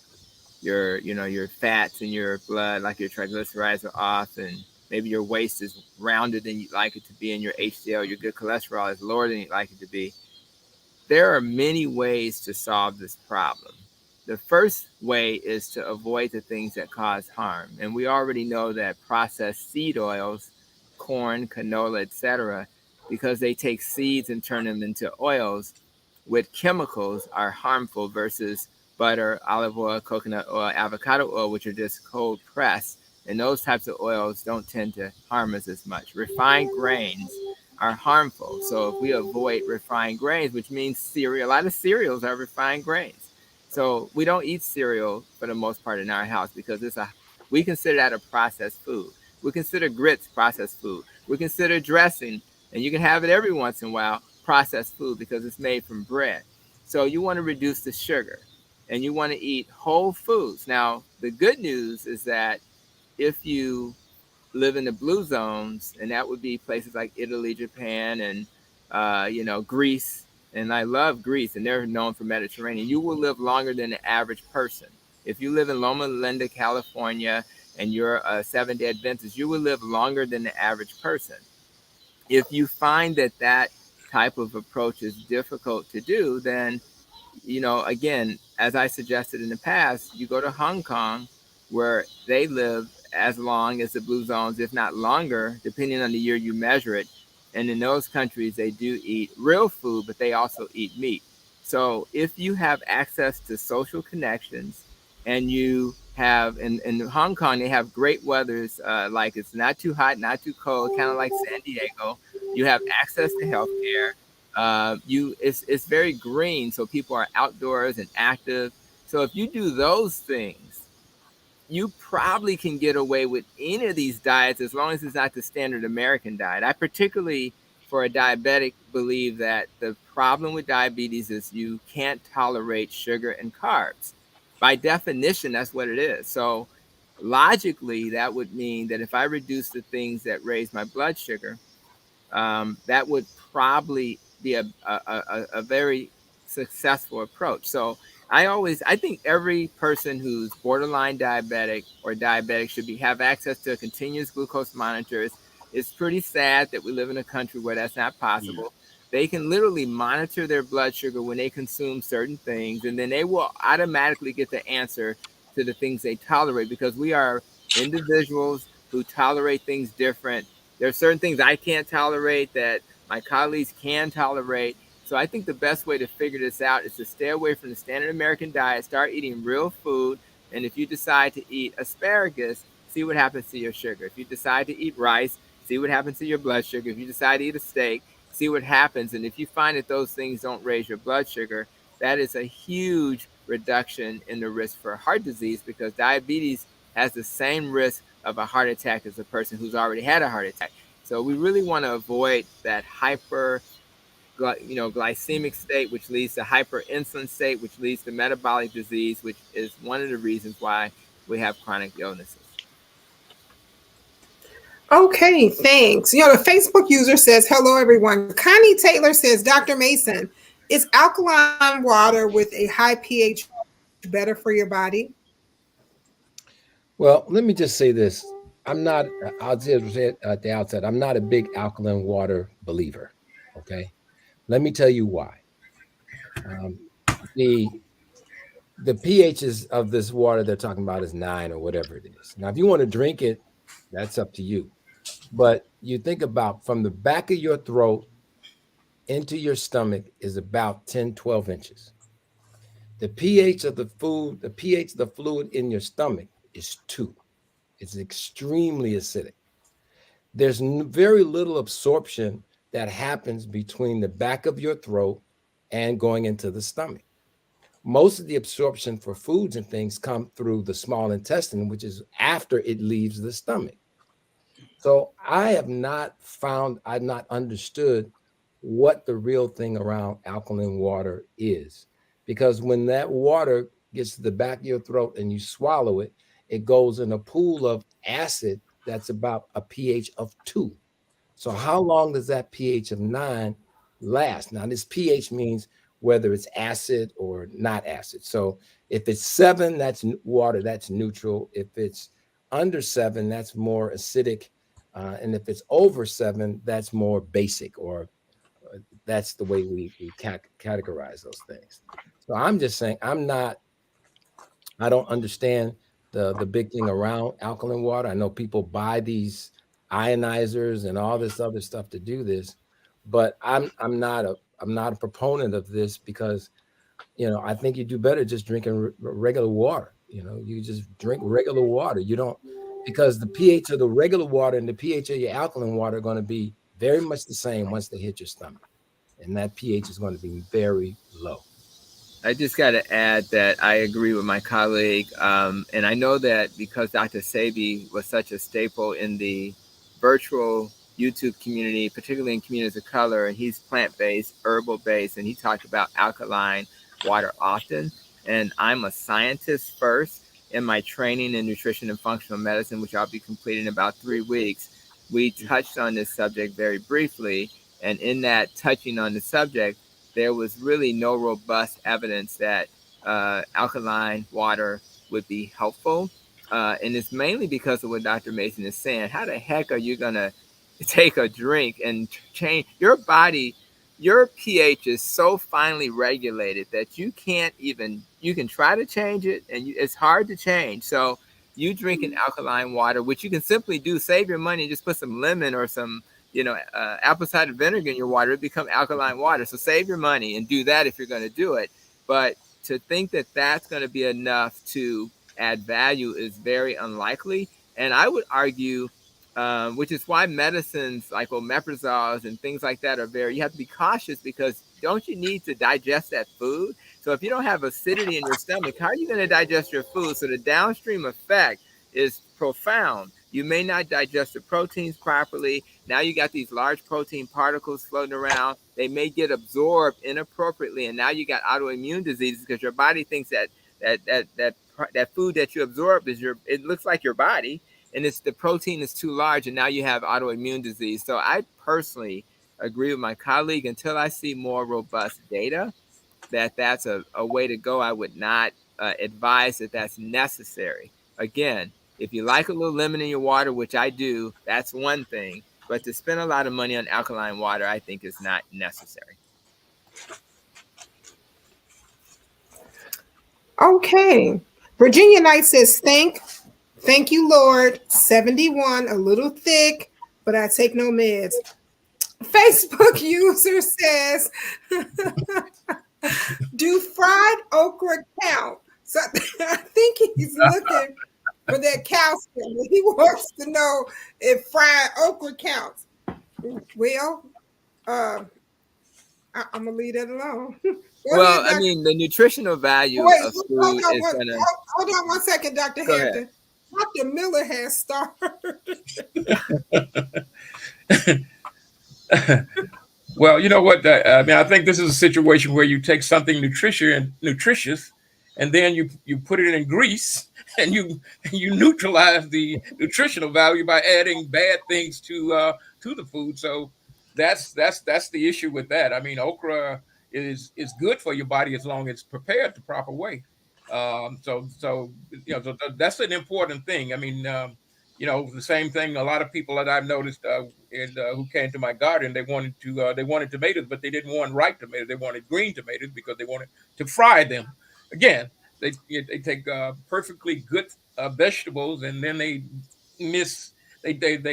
your fats in your blood, like your triglycerides are off, and maybe your waist is rounded than you'd like it to be, and your HDL, your good cholesterol, is lower than you'd like it to be. There are many ways to solve this problem. The first way is to avoid the things that cause harm. And we already know that processed seed oils, corn, canola, etc., because they take seeds and turn them into oils with chemicals, are harmful versus butter, olive oil, coconut oil, avocado oil, which are just cold pressed. And those types of oils don't tend to harm us as much. Refined grains are harmful. So if we avoid refined grains, which means cereal, a lot of cereals are refined grains. So we don't eat cereal for the most part in our house because we consider that a processed food. We consider grits processed food. We consider dressing, and you can have it every once in a while, processed food because it's made from bread. So you want to reduce the sugar and you want to eat whole foods. Now, the good news is that if you live in the blue zones, and that would be places like Italy, Japan, and Greece. And I love Greece, and they're known for Mediterranean. You will live longer than the average person. If you live in Loma Linda, California, and you're a Seventh-day Adventist, you will live longer than the average person. If you find that type of approach is difficult to do, then again, as I suggested in the past, you go to Hong Kong, where they live as long as the blue zones, if not longer, depending on the year you measure it. And in those countries, they do eat real food, but they also eat meat. So if you have access to social connections, and you have, in Hong Kong, they have great weathers, like it's not too hot, not too cold, kind of like San Diego. You have access to healthcare. It's very green, so people are outdoors and active. So if you do those things, you probably can get away with any of these diets as long as it's not the standard American diet. I particularly, for a diabetic, believe that the problem with diabetes is you can't tolerate sugar and carbs. By definition, that's what it is. So logically, that would mean that if I reduce the things that raise my blood sugar, that would probably be a very successful approach. So I think every person who's borderline diabetic or diabetic should have access to a continuous glucose monitors. It's pretty sad that we live in a country where that's not possible. They can literally monitor their blood sugar when they consume certain things, and then they will automatically get the answer to the things they tolerate, because we are individuals who tolerate things different. There are certain things I can't tolerate that my colleagues can tolerate. So I think the best way to figure this out is to stay away from the standard American diet, start eating real food. And if you decide to eat asparagus, see what happens to your sugar. If you decide to eat rice, see what happens to your blood sugar. If you decide to eat a steak, see what happens. And if you find that those things don't raise your blood sugar, that is a huge reduction in the risk for heart disease, because diabetes has the same risk of a heart attack as a person who's already had a heart attack. So we really want to avoid that glycemic state, which leads to hyperinsulin state, which leads to metabolic disease, which is one of the reasons why we have chronic illnesses. Okay, thanks. The Facebook user says, hello, everyone. Connie Taylor says, Dr. Mason, is alkaline water with a high pH better for your body? Well, let me just say this. I'll just say it at the outset, I'm not a big alkaline water believer. Okay. Let me tell you why. The pHs of this water they're talking about is 9 or whatever it is. Now, if you want to drink it, that's up to you. But you think about from the back of your throat into your stomach is about 10, 12 inches. The pH of the food, the pH of the fluid in your stomach is 2. It's extremely acidic. There's very little absorption that happens between the back of your throat and going into the stomach. Most of the absorption for foods and things come through the small intestine, which is after it leaves the stomach. So I've not understood what the real thing around alkaline water is. Because when that water gets to the back of your throat and you swallow it, it goes in a pool of acid that's about a pH of 2. So how long does that pH of 9 last? Now, this pH means whether it's acid or not acid. So if it's 7, that's water, that's neutral. If it's under 7, that's more acidic. And if it's over 7, that's more basic, or that's the way we categorize those things. So I'm just saying, I don't understand the big thing around alkaline water. I know people buy these ionizers and all this other stuff to do this, but I'm not a proponent of this, because I think you do better just drinking regular water. You just drink regular water. You don't, because the pH of the regular water and the pH of your alkaline water are going to be very much the same once they hit your stomach, and that pH is going to be very low. I just got to add that I agree with my colleague. And I know that because Dr. Sebi was such a staple in the virtual YouTube community, particularly in communities of color, and he's plant-based, herbal-based, and he talked about alkaline water often. And I'm a scientist first. In my training in nutrition and functional medicine, which I'll be completing in about 3 weeks, we touched on this subject very briefly. And in that touching on the subject, there was really no robust evidence that alkaline water would be helpful. And it's mainly because of what Dr. Mason is saying. How the heck are you going to take a drink and change your body? Your pH is so finely regulated that you can try to change it, and it's hard to change. So you drink an alkaline water, which you can simply do, save your money, and just put some lemon or some apple cider vinegar in your water, it become alkaline water. So save your money and do that if you're going to do it. But to think that that's going to be enough to add value is very unlikely. And I would argue, which is why medicines like omeprazoles and things like that you have to be cautious, because don't you need to digest that food? So if you don't have acidity in your stomach, how are you going to digest your food? So the downstream effect is profound. You may not digest the proteins properly. Now you got these large protein particles floating around. They may get absorbed inappropriately, and now you got autoimmune diseases because your body thinks that food that you absorbed it looks like your body, and the protein is too large, and now you have autoimmune disease. So I personally agree with my colleague. Until I see more robust data that's a way to go, I would not advise that that's necessary. Again, if you like a little lemon in your water, which I do, that's one thing. But to spend a lot of money on alkaline water, I think is not necessary. Okay. Virginia Knight says, thank you, Lord. 71, a little thick, but I take no meds. Facebook user says, do fried okra count? So I think he's looking for that calcium. He wants to know if fried okra counts. Well, I'm gonna leave that alone. Well, I mean, the nutritional value of food is gonna. Hold on 1 second, Dr. Hampton. Dr. Miller has started. Well, you know what? I mean, I think this is a situation where you take something nutritious, and then you put it in grease, and you neutralize the nutritional value by adding bad things to the food. So that's the issue with that. I mean, okra is good for your body as long as it's prepared the proper way. So that's an important thing. I mean, the same thing. A lot of people that I've noticed who came to my garden, they wanted tomatoes, but they didn't want ripe tomatoes. They wanted green tomatoes because they wanted to fry them. Again, they take perfectly good vegetables, and then they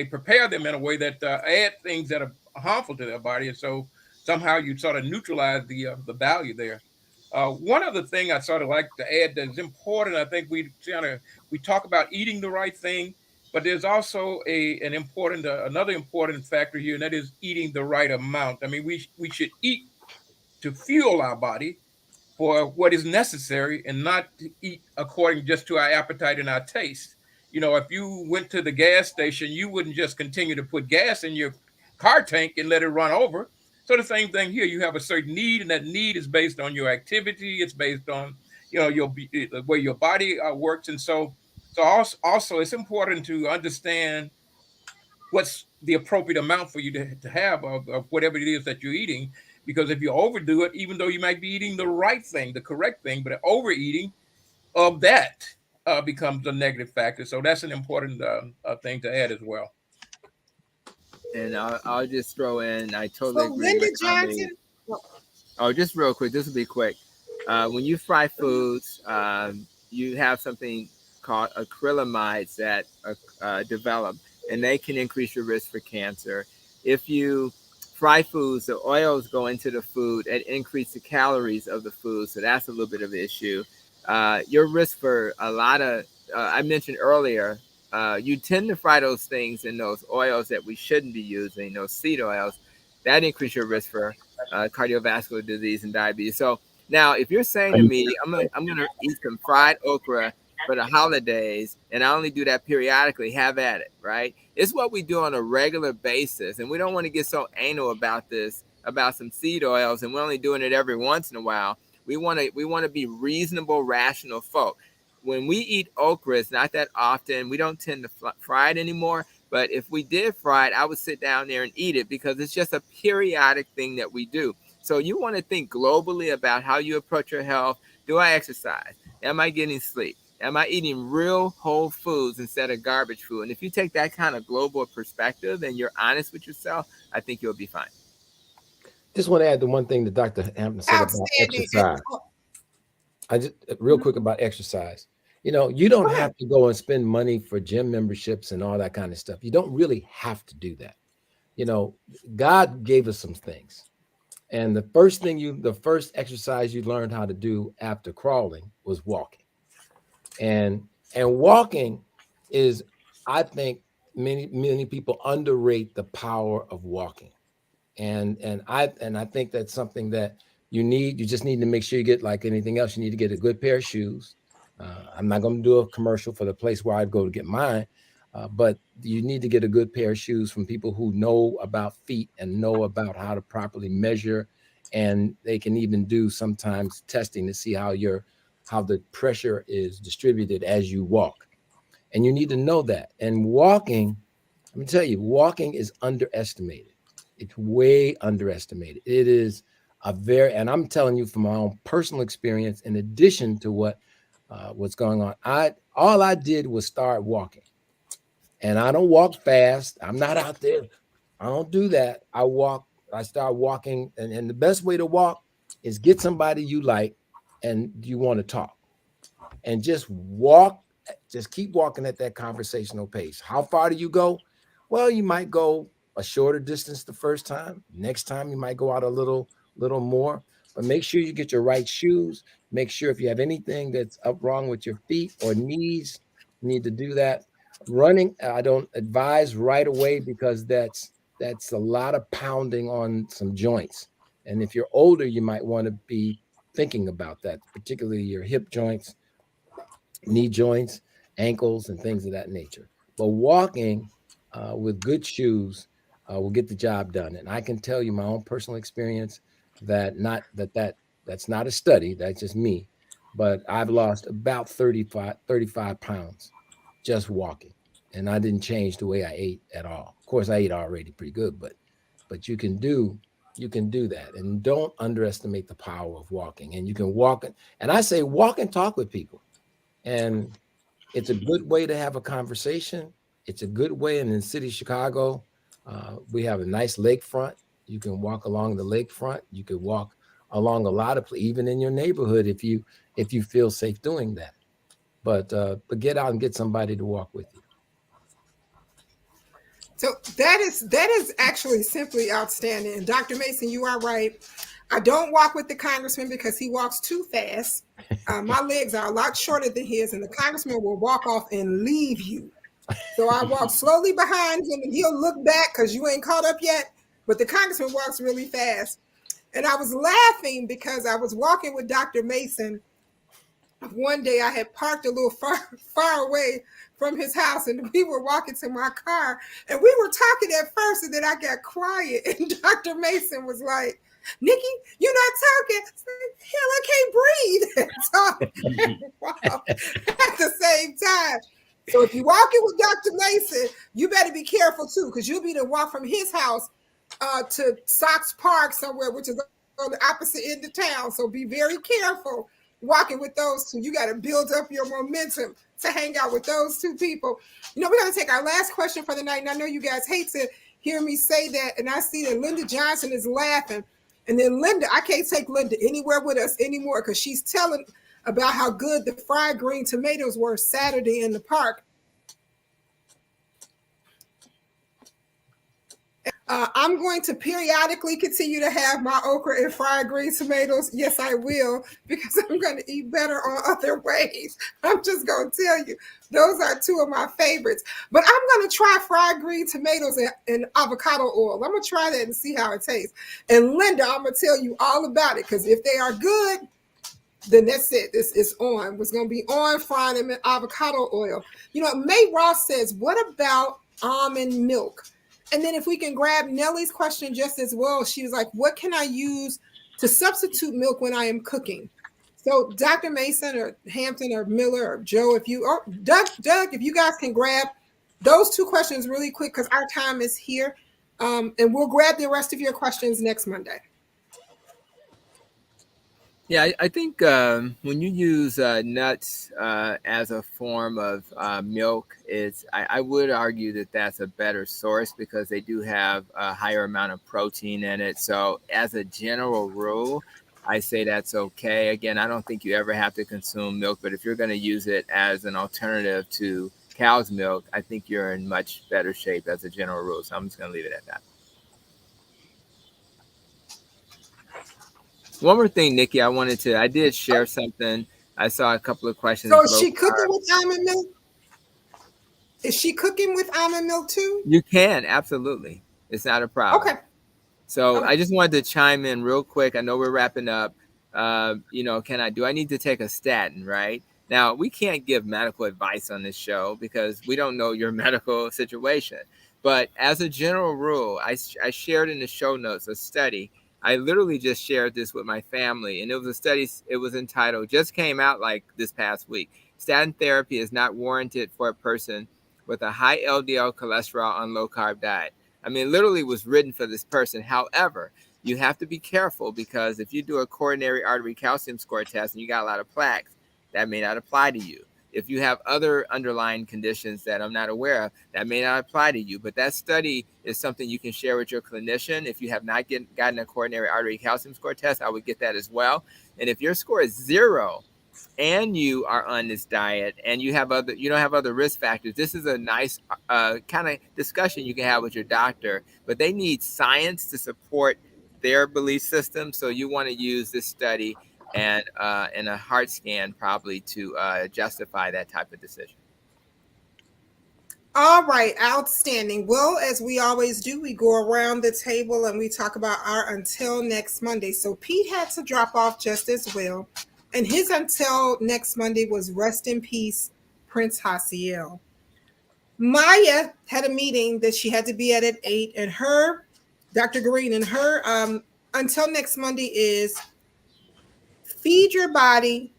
prepare them in a way that add things that are harmful to their body, and so somehow you sort of neutralize the value there. One other thing I sort of like to add that's important, I think we talk about eating the right thing, but there's also another important factor here, and that is eating the right amount. I mean, we should eat to fuel our body for what is necessary, and not to eat according just to our appetite and our taste. If you went to the gas station, you wouldn't just continue to put gas in your car tank and let it run over. So the same thing here. You have a certain need, and that need is based on your activity. It's based on the way your body works, and so also it's important to understand what's the appropriate amount for you to have of whatever it is that you're eating. Because if you overdo it, even though you might be eating the right thing, the correct thing, but overeating of that becomes a negative factor. So that's an important thing to add as well. And I'll just throw in, I So totally agree Linda with Johnson. Connie. Oh, just real quick, this will be quick. When you fry foods, you have something called acrylamides that develop, and they can increase your risk for cancer. If you fry foods, the oils go into the food and increase the calories of the food, so that's a little bit of an issue. Your risk for a lot of, I mentioned earlier, you tend to fry those things in those oils that we shouldn't be using, those seed oils, that increase your risk for cardiovascular disease and diabetes. So now, if you're saying to me, I'm gonna eat some fried okra for the holidays, and I only do that periodically, have at it, right? It's what we do on a regular basis, and we don't want to get so anal about this, about some seed oils, and we're only doing it every once in a while. We want to be reasonable, rational folk. When we eat okra, it's not that often. We don't tend to fry it anymore. But if we did fry it, I would sit down there and eat it because it's just a periodic thing that we do. So you want to think globally about how you approach your health. Do I exercise? Am I getting sleep? Am I eating real whole foods instead of garbage food? And if you take that kind of global perspective and you're honest with yourself, I think you'll be fine. Just want to add the one thing that Dr. Hampton said about exercise. I just real quick about exercise. You know, you don't have to go and spend money for gym memberships and all that kind of stuff. You don't really have to do that. You know, God gave us some things. And the first exercise you learned how to do after crawling was walking. And walking is, I think many people underrate the power of walking. And I think that's something that you just need to make sure you get, like anything else, you need to get a good pair of shoes. I'm not going to do a commercial for the place where I'd go to get mine, but you need to get a good pair of shoes from people who know about feet and know about how to properly measure. And they can even do sometimes testing to see how the pressure is distributed as you walk. And you need to know that. And walking, let me tell you, walking is underestimated. It's way underestimated. It is and I'm telling you from my own personal experience, in addition to what's going on, all I did was start walking. And I don't walk fast. I'm not out there. I don't do that. I start walking. And the best way to walk is get somebody you like and you want to talk. And just walk, just keep walking at that conversational pace. How far do you go? Well, you might go a shorter distance the first time. Next time you might go out a little more, but make sure you get your right shoes. Make sure if you have anything that's up wrong with your feet or knees, you need to do that. Running, I don't advise right away because that's a lot of pounding on some joints. And if you're older, you might want to be thinking about that, particularly your hip joints, knee joints, ankles, and things of that nature. But walking with good shoes will get the job done. And I can tell you my own personal experience that's not a study, that's just me, but I've lost about 35 pounds just walking. And I didn't change the way I ate at all. Of course, I ate already pretty good, but you can do that. And don't underestimate the power of walking. And you can walk, and I say walk and talk with people. And it's a good way to have a conversation. It's a good way. And in the city of Chicago, we have a nice lakefront. You can walk along the lakefront. You can walk along a lot of, even in your neighborhood, if you feel safe doing that. But get out and get somebody to walk with you. So that is actually simply outstanding. And Dr. Mason, you are right. I don't walk with the congressman because he walks too fast. My legs are a lot shorter than his, and the congressman will walk off and leave you. So I walk slowly behind him, and he'll look back because you ain't caught up yet. But the congressman walks really fast. And I was laughing because I was walking with Dr. Mason. One day I had parked a little far away from his house, and we were walking to my car, and we were talking at first, and then I got quiet, and Dr. Mason was like, "Nikki, you're not talking." Hell, I can't breathe and talk at the same time. So if you walking with Dr. Mason, you better be careful too, because you'll be to walk from his house to Sox Park somewhere, which is on the opposite end of town. So be very careful walking with those two. You got to build up your momentum to hang out with those two people. You know, we're going to take our last question for the night. And I know you guys hate to hear me say that. And I see that Linda Johnson is laughing. And then Linda, I can't take Linda anywhere with us anymore because she's telling about how good the fried green tomatoes were Saturday in the park. I'm going to periodically continue to have my okra and fried green tomatoes. Yes, I will, because I'm going to eat better on other ways. I'm just going to tell you, those are two of my favorites. But I'm going to try fried green tomatoes and avocado oil. I'm going to try that and see how it tastes. And Linda, I'm going to tell you all about it, because if they are good, then that's it. This is on. It's going to be on frying them in avocado oil. You know, May Ross says, what about almond milk? And then if we can grab Nellie's question just as well, she was like, what can I use to substitute milk when I am cooking? So Dr. Mason or Hampton or Miller or Joe, if you, or Doug, if you guys can grab those two questions really quick, because our time is here. And we'll grab the rest of your questions next Monday. Yeah, I think when you use nuts as a form of milk, I would argue that that's a better source because they do have a higher amount of protein in it. So as a general rule, I say that's okay. Again, I don't think you ever have to consume milk, but if you're going to use it as an alternative to cow's milk, I think you're in much better shape as a general rule. So I'm just going to leave it at that. One more thing, Nikki, I did share something. I saw a couple of questions. So is she cooking with almond milk? Is she cooking with almond milk too? You can, absolutely. It's not a problem. Okay. So I just wanted to chime in real quick. I know we're wrapping up. Do I need to take a statin, right? Now, we can't give medical advice on this show because we don't know your medical situation. But as a general rule, I shared in the show notes a study. I literally just shared this with my family, and it was a study. It was entitled, just came out like this past week. Statin therapy is not warranted for a person with a high LDL cholesterol on low carb diet. I mean, literally was written for this person. However, you have to be careful because if you do a coronary artery calcium score test and you got a lot of plaques, that may not apply to you. If you have other underlying conditions that I'm not aware of, that may not apply to you. But that study is something you can share with your clinician. If you have not gotten a coronary artery calcium score test, I would get that as well. And if your score is 0 and you are on this diet and you don't have other risk factors, this is a nice kind of discussion you can have with your doctor. But they need science to support their belief system. So you want to use this study and a heart scan probably to justify that type of decision. All right, outstanding. Well, as we always do, we go around the table and we talk about our until next Monday. So Pete had to drop off just as well. And his until next Monday was rest in peace, Prince Hasiel. Maya had a meeting that she had to be at 8, and her, Dr. Green, and her until next Monday is feed your body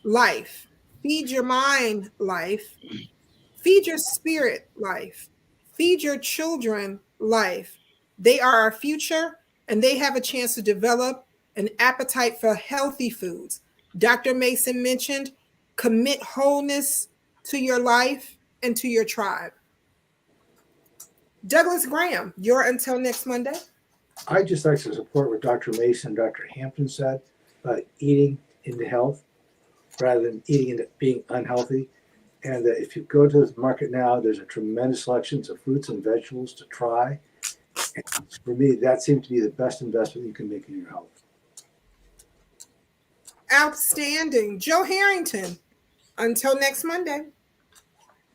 life, feed your mind life, feed your spirit life, feed your children life. They are our future, and they have a chance to develop an appetite for healthy foods. Dr. Mason mentioned commit wholeness to your life and to your tribe. Douglas Graham, your until next Monday. I just like to support what Dr. Mason and Dr. Hampton said about eating into health rather than eating into being unhealthy. And if you go to the market now, there's a tremendous selection of fruits and vegetables to try. And for me, that seems to be the best investment you can make in your health. Outstanding. Joe Harrington, until next Monday.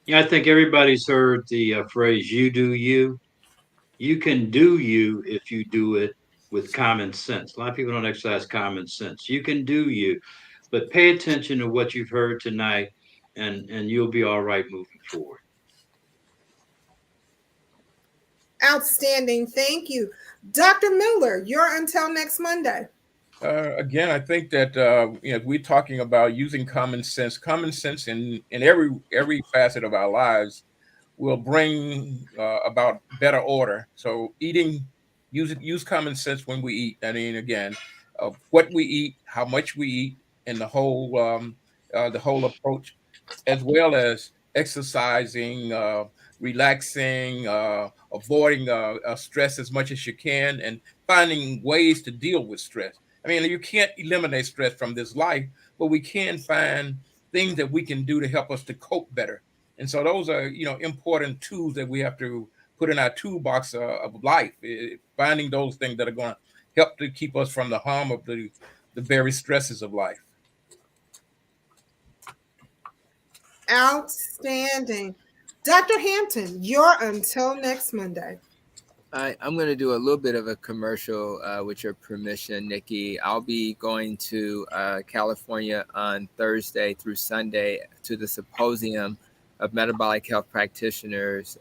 Yeah, I think everybody's heard the phrase, you do you. You can do you if you do it with common sense. A lot of people don't exercise common sense. You can do you, but pay attention to what you've heard tonight, and you'll be all right moving forward. Outstanding. Thank you. Dr. Miller, you're until next Monday. Again, I think that we're talking about using common sense. Common sense in every facet of our lives will bring about better order. So use common sense when we eat. I mean, again, what we eat, how much we eat, and the whole approach, as well as exercising, relaxing, avoiding stress as much as you can, and finding ways to deal with stress. I mean, you can't eliminate stress from this life, but we can find things that we can do to help us to cope better. And so those are, important tools that we have to put in our toolbox of life, finding those things that are going to help to keep us from the harm of the very stresses of life. Outstanding. Dr. Hampton, you're until next Monday. I'm going to do a little bit of a commercial with your permission, Nikki. I'll be going to California on Thursday through Sunday to the Symposium of Metabolic Health Practitioners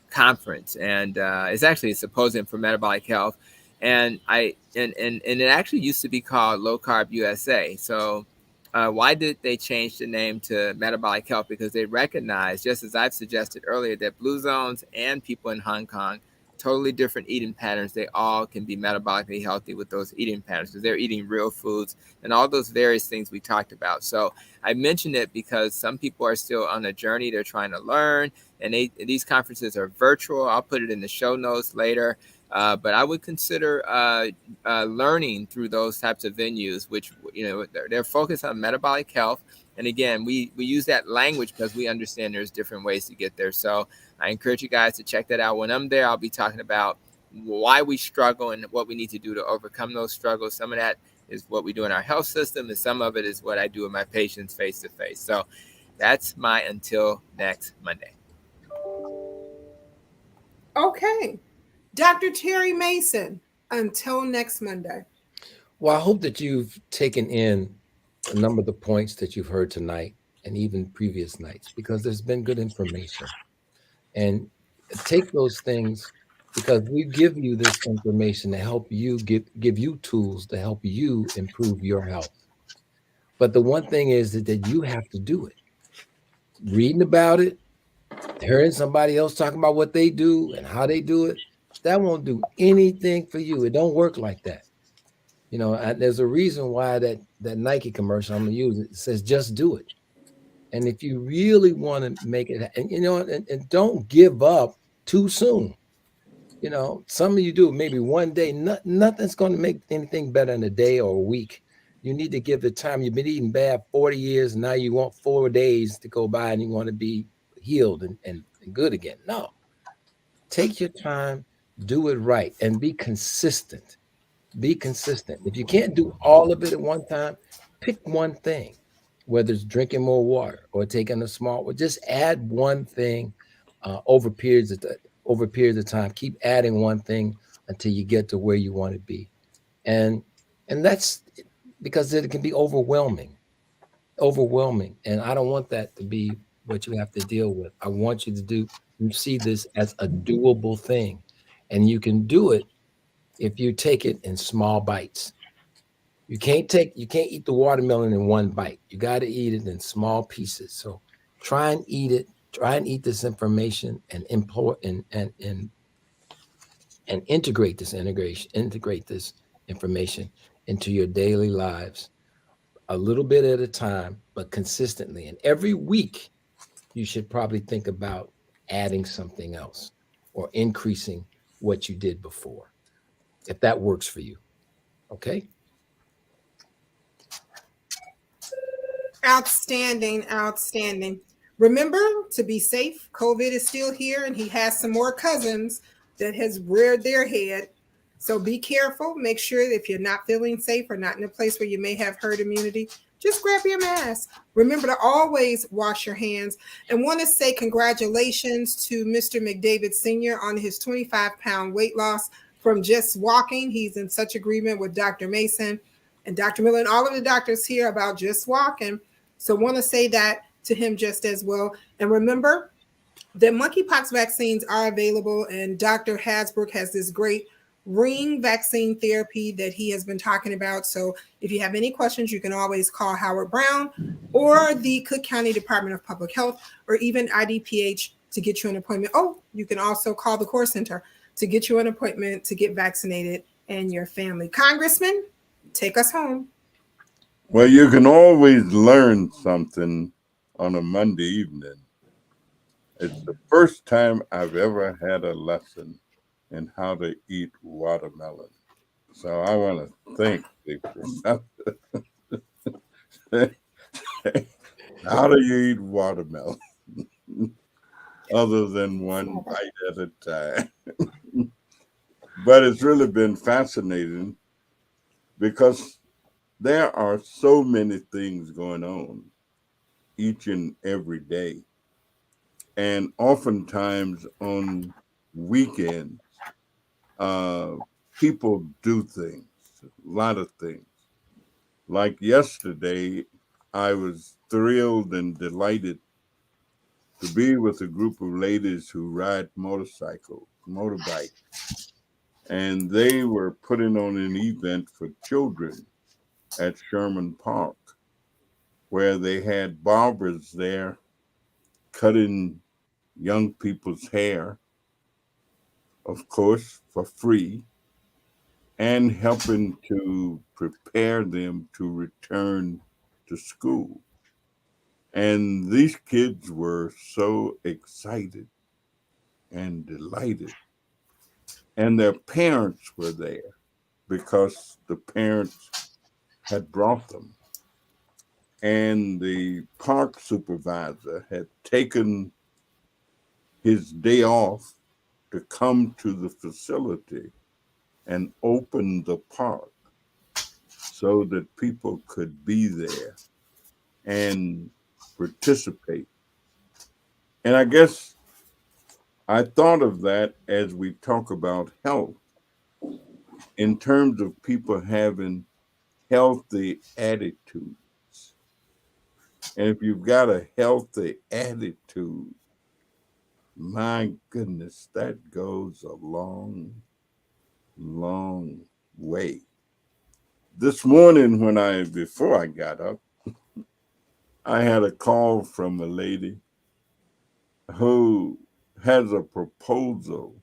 conference, and it's actually a symposium for metabolic health, and it actually used to be called Low Carb USA. So why did they change the name to Metabolic Health? Because they recognize, just as I've suggested earlier, that blue zones and people in Hong Kong, totally different eating patterns. They all can be metabolically healthy with those eating patterns because they're eating real foods and all those various things we talked about. So I mentioned it because some people are still on a journey. They're trying to learn, and these conferences are virtual. I'll put it in the show notes later. But I would consider learning through those types of venues, which, they're focused on metabolic health. And again, we use that language because we understand there's different ways to get there. So I encourage you guys to check that out. When I'm there, I'll be talking about why we struggle and what we need to do to overcome those struggles. Some of that is what we do in our health system, and some of it is what I do with my patients face to face. So that's my until next Monday. Okay. Dr. Terry Mason, until next Monday. Well, I hope that you've taken in a number of the points that you've heard tonight and even previous nights, because there's been good information. And take those things, because we give you this information to help you give you tools to help you improve your health. But the one thing is that you have to do it. Reading about it, hearing somebody else talking about what they do and how they do it, that won't do anything for you. It don't work like that. There's a reason why that Nike commercial, I'm going to use it, says just do it. And if you really want to make it, and don't give up too soon. Some of you do maybe one day, nothing's going to make anything better in a day or a week. You need to give the time. You've been eating bad 40 years, and now you want 4 days to go by and you want to be healed and good again. No. Take your time, do it right, and be consistent. Be consistent. If you can't do all of it at one time, pick one thing, whether it's drinking more water or taking a small, or just add one thing over periods of time. Keep adding one thing until you get to where you want to be. And that's because it can be overwhelming. And I don't want that to be what you have to deal with. I want you to see this as a doable thing. And you can do it if you take it in small bites. You can't eat the watermelon in one bite. You got to eat it in small pieces. So try and eat it. Try and eat this information and integrate this information into your daily lives, a little bit at a time, but consistently. And every week, you should probably think about adding something else or increasing what you did before, if that works for you. Okay? Outstanding. Remember to be safe. COVID is still here, and he has some more cousins that has reared their head. So be careful. Make sure that if you're not feeling safe or not in a place where you may have herd immunity, just grab your mask. Remember to always wash your hands. And want to say congratulations to Mr. McDavid Sr. on his 25-pound weight loss from just walking. He's in such agreement with Dr. Mason and Dr. Miller and all of the doctors here about just walking. So want to say that to him just as well. And remember that monkeypox vaccines are available, and Dr. Hasbrook has this great ring vaccine therapy that he has been talking about. So if you have any questions, you can always call Howard Brown or the Cook County Department of Public Health or even IDPH to get you an appointment. Oh, you can also call the Core Center to get you an appointment to get vaccinated and your family. Congressman, take us home. Well, you can always learn something on a Monday evening. It's the first time I've ever had a lesson in how to eat watermelon. So I want to thank the professor. How do you eat watermelon? Other than one bite at a time. But it's really been fascinating because there are so many things going on each and every day. And oftentimes on weekends, people do things, a lot of things. Like yesterday, I was thrilled and delighted to be with a group of ladies who ride motorbikes. And they were putting on an event for children at Sherman Park, where they had barbers there cutting young people's hair, of course, for free, and helping to prepare them to return to school. And these kids were so excited and delighted. And their parents were there because the parents had brought them. And the park supervisor had taken his day off to come to the facility and open the park so that people could be there and participate. And I guess I thought of that as we talk about health in terms of people having healthy attitudes. And if you've got a healthy attitude, my goodness, that goes a long, long way. This morning, before I got up, I had a call from a lady who has a proposal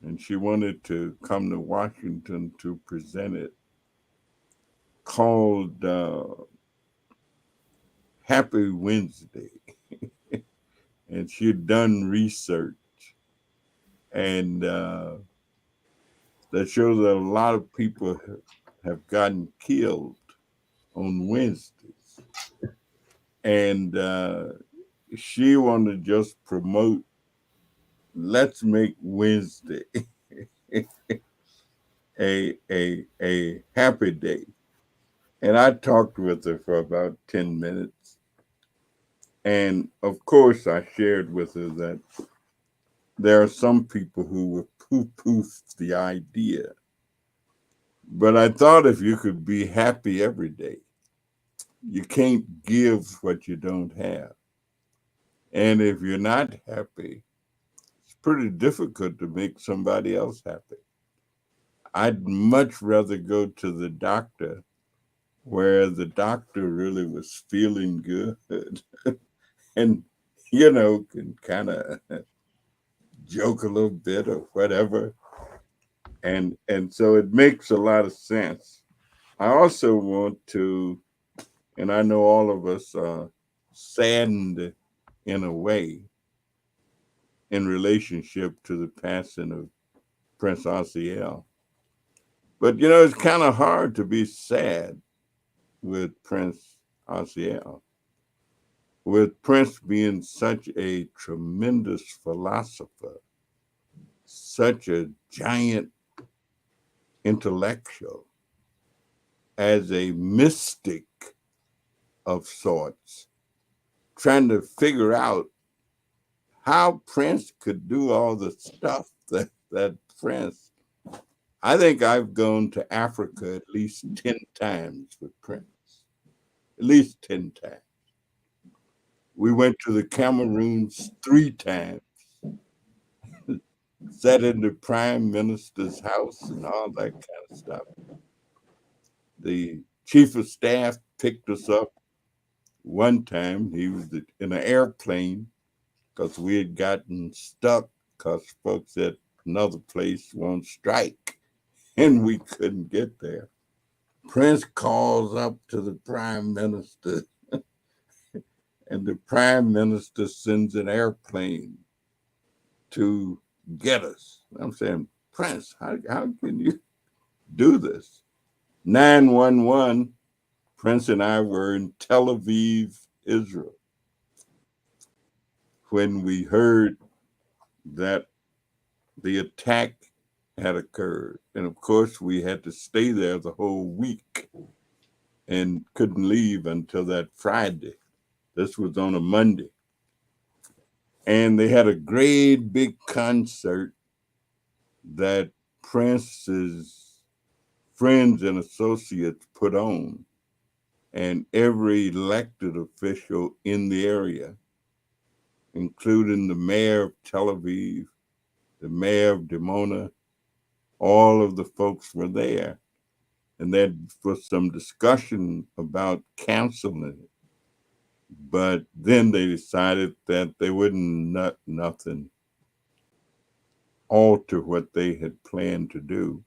and she wanted to come to Washington to present it called Happy Wednesday. And she'd done research and that shows that a lot of people have gotten killed on Wednesdays. And she wanted to just promote, let's make Wednesday a happy day. And I talked with her for about 10 minutes. And of course, I shared with her that there are some people who would poo-poo the idea. But I thought if you could be happy every day, you can't give what you don't have. And if you're not happy, it's pretty difficult to make somebody else happy. I'd much rather go to the doctor where the doctor really was feeling good and, can kind of joke a little bit or whatever. And so it makes a lot of sense. I also want to, and I know all of us are saddened in a way in relationship to the passing of Prince Osceola. But it's kind of hard to be sad with Prince Osceola, with Prince being such a tremendous philosopher, such a giant intellectual, as a mystic of sorts, trying to figure out how Prince could do all the stuff that Prince. I think I've gone to Africa at least 10 times with Prince, at least 10 times. We went to the Cameroons 3 times. sat in the prime minister's house and all that kind of stuff. The chief of staff picked us up one time. He was in an airplane because we had gotten stuck because folks at another place won't strike and we couldn't get there. Prince calls up to the prime minister and the prime minister sends an airplane to get us. I'm saying, Prince, how can you do this? 911, Prince and I were in Tel Aviv, Israel, when we heard that the attack had occurred. And of course, we had to stay there the whole week and couldn't leave until that Friday. This was on a Monday. And they had a great big concert that Prince's friends and associates put on. And every elected official in the area, including the mayor of Tel Aviv, the mayor of Dimona, all of the folks were there. And there was some discussion about canceling it. But then they decided that they wouldn't let nothing alter what they had planned to do.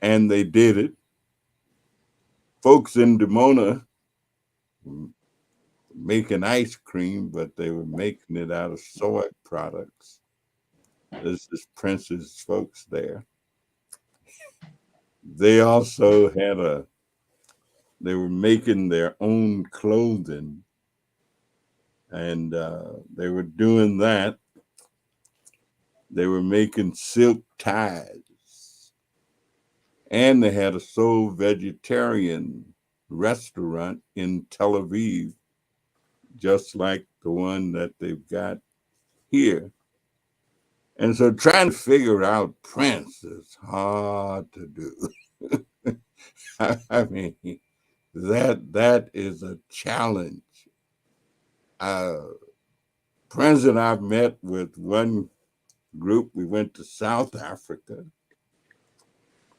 And they did it. Folks in Dimona were making ice cream, but they were making it out of soy products. This is Prince's folks there. They also had they were making their own clothing, and they were doing that. They were making silk ties, and they had a sole vegetarian restaurant in Tel Aviv, just like the one that they've got here. And so trying to figure out Prince is hard to do. I mean, that is a challenge. Prince and I met with one group. We went to South Africa,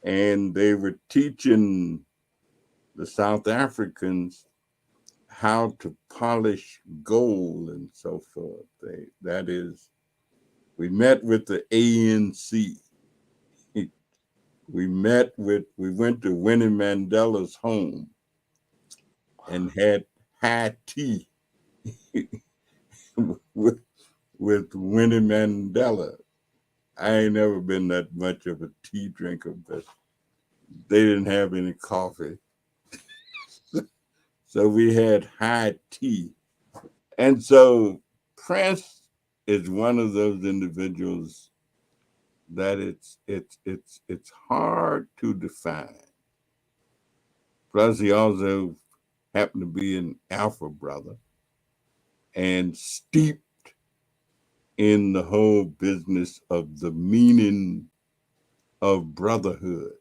and they were teaching the South Africans how to polish gold and so forth. We met with the ANC. We went to Winnie Mandela's home and had high tea with Winnie Mandela. I ain't never been that much of a tea drinker, but they didn't have any coffee. So we had high tea. And so Prince is one of those individuals that it's hard to define. Plus, he also happened to be an Alpha brother and steeped in the whole business of the meaning of brotherhood,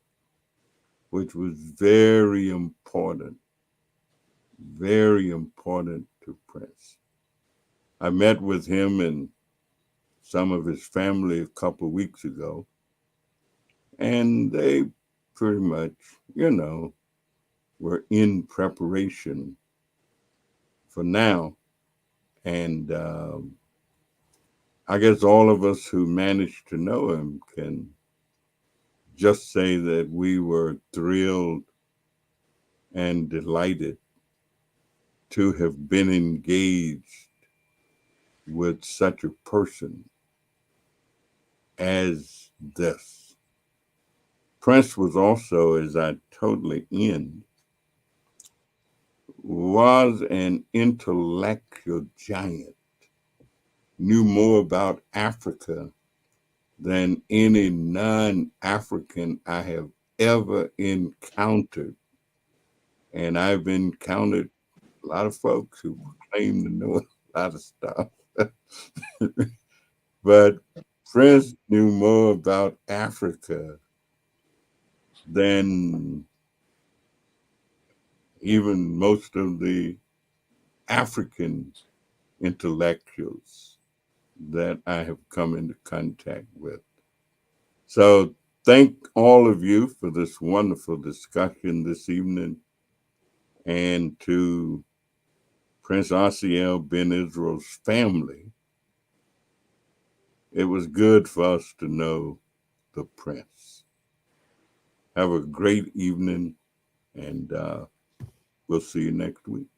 which was very important to Prince. I met with him and some of his family a couple of weeks ago, and they pretty much, were in preparation for now. And I guess all of us who managed to know him can just say that we were thrilled and delighted to have been engaged with such a person as this. Prince was also, as I totally end, was an intellectual giant, knew more about Africa than any non-African I have ever encountered. And I've encountered a lot of folks who claim to know a lot of stuff. But Prince knew more about Africa than even most of the African intellectuals. that I have come into contact with. So thank all of you for this wonderful discussion this evening, and to Prince Asiel Ben Israel's family. It was good for us to know the Prince. Have a great evening, and we'll see you next week.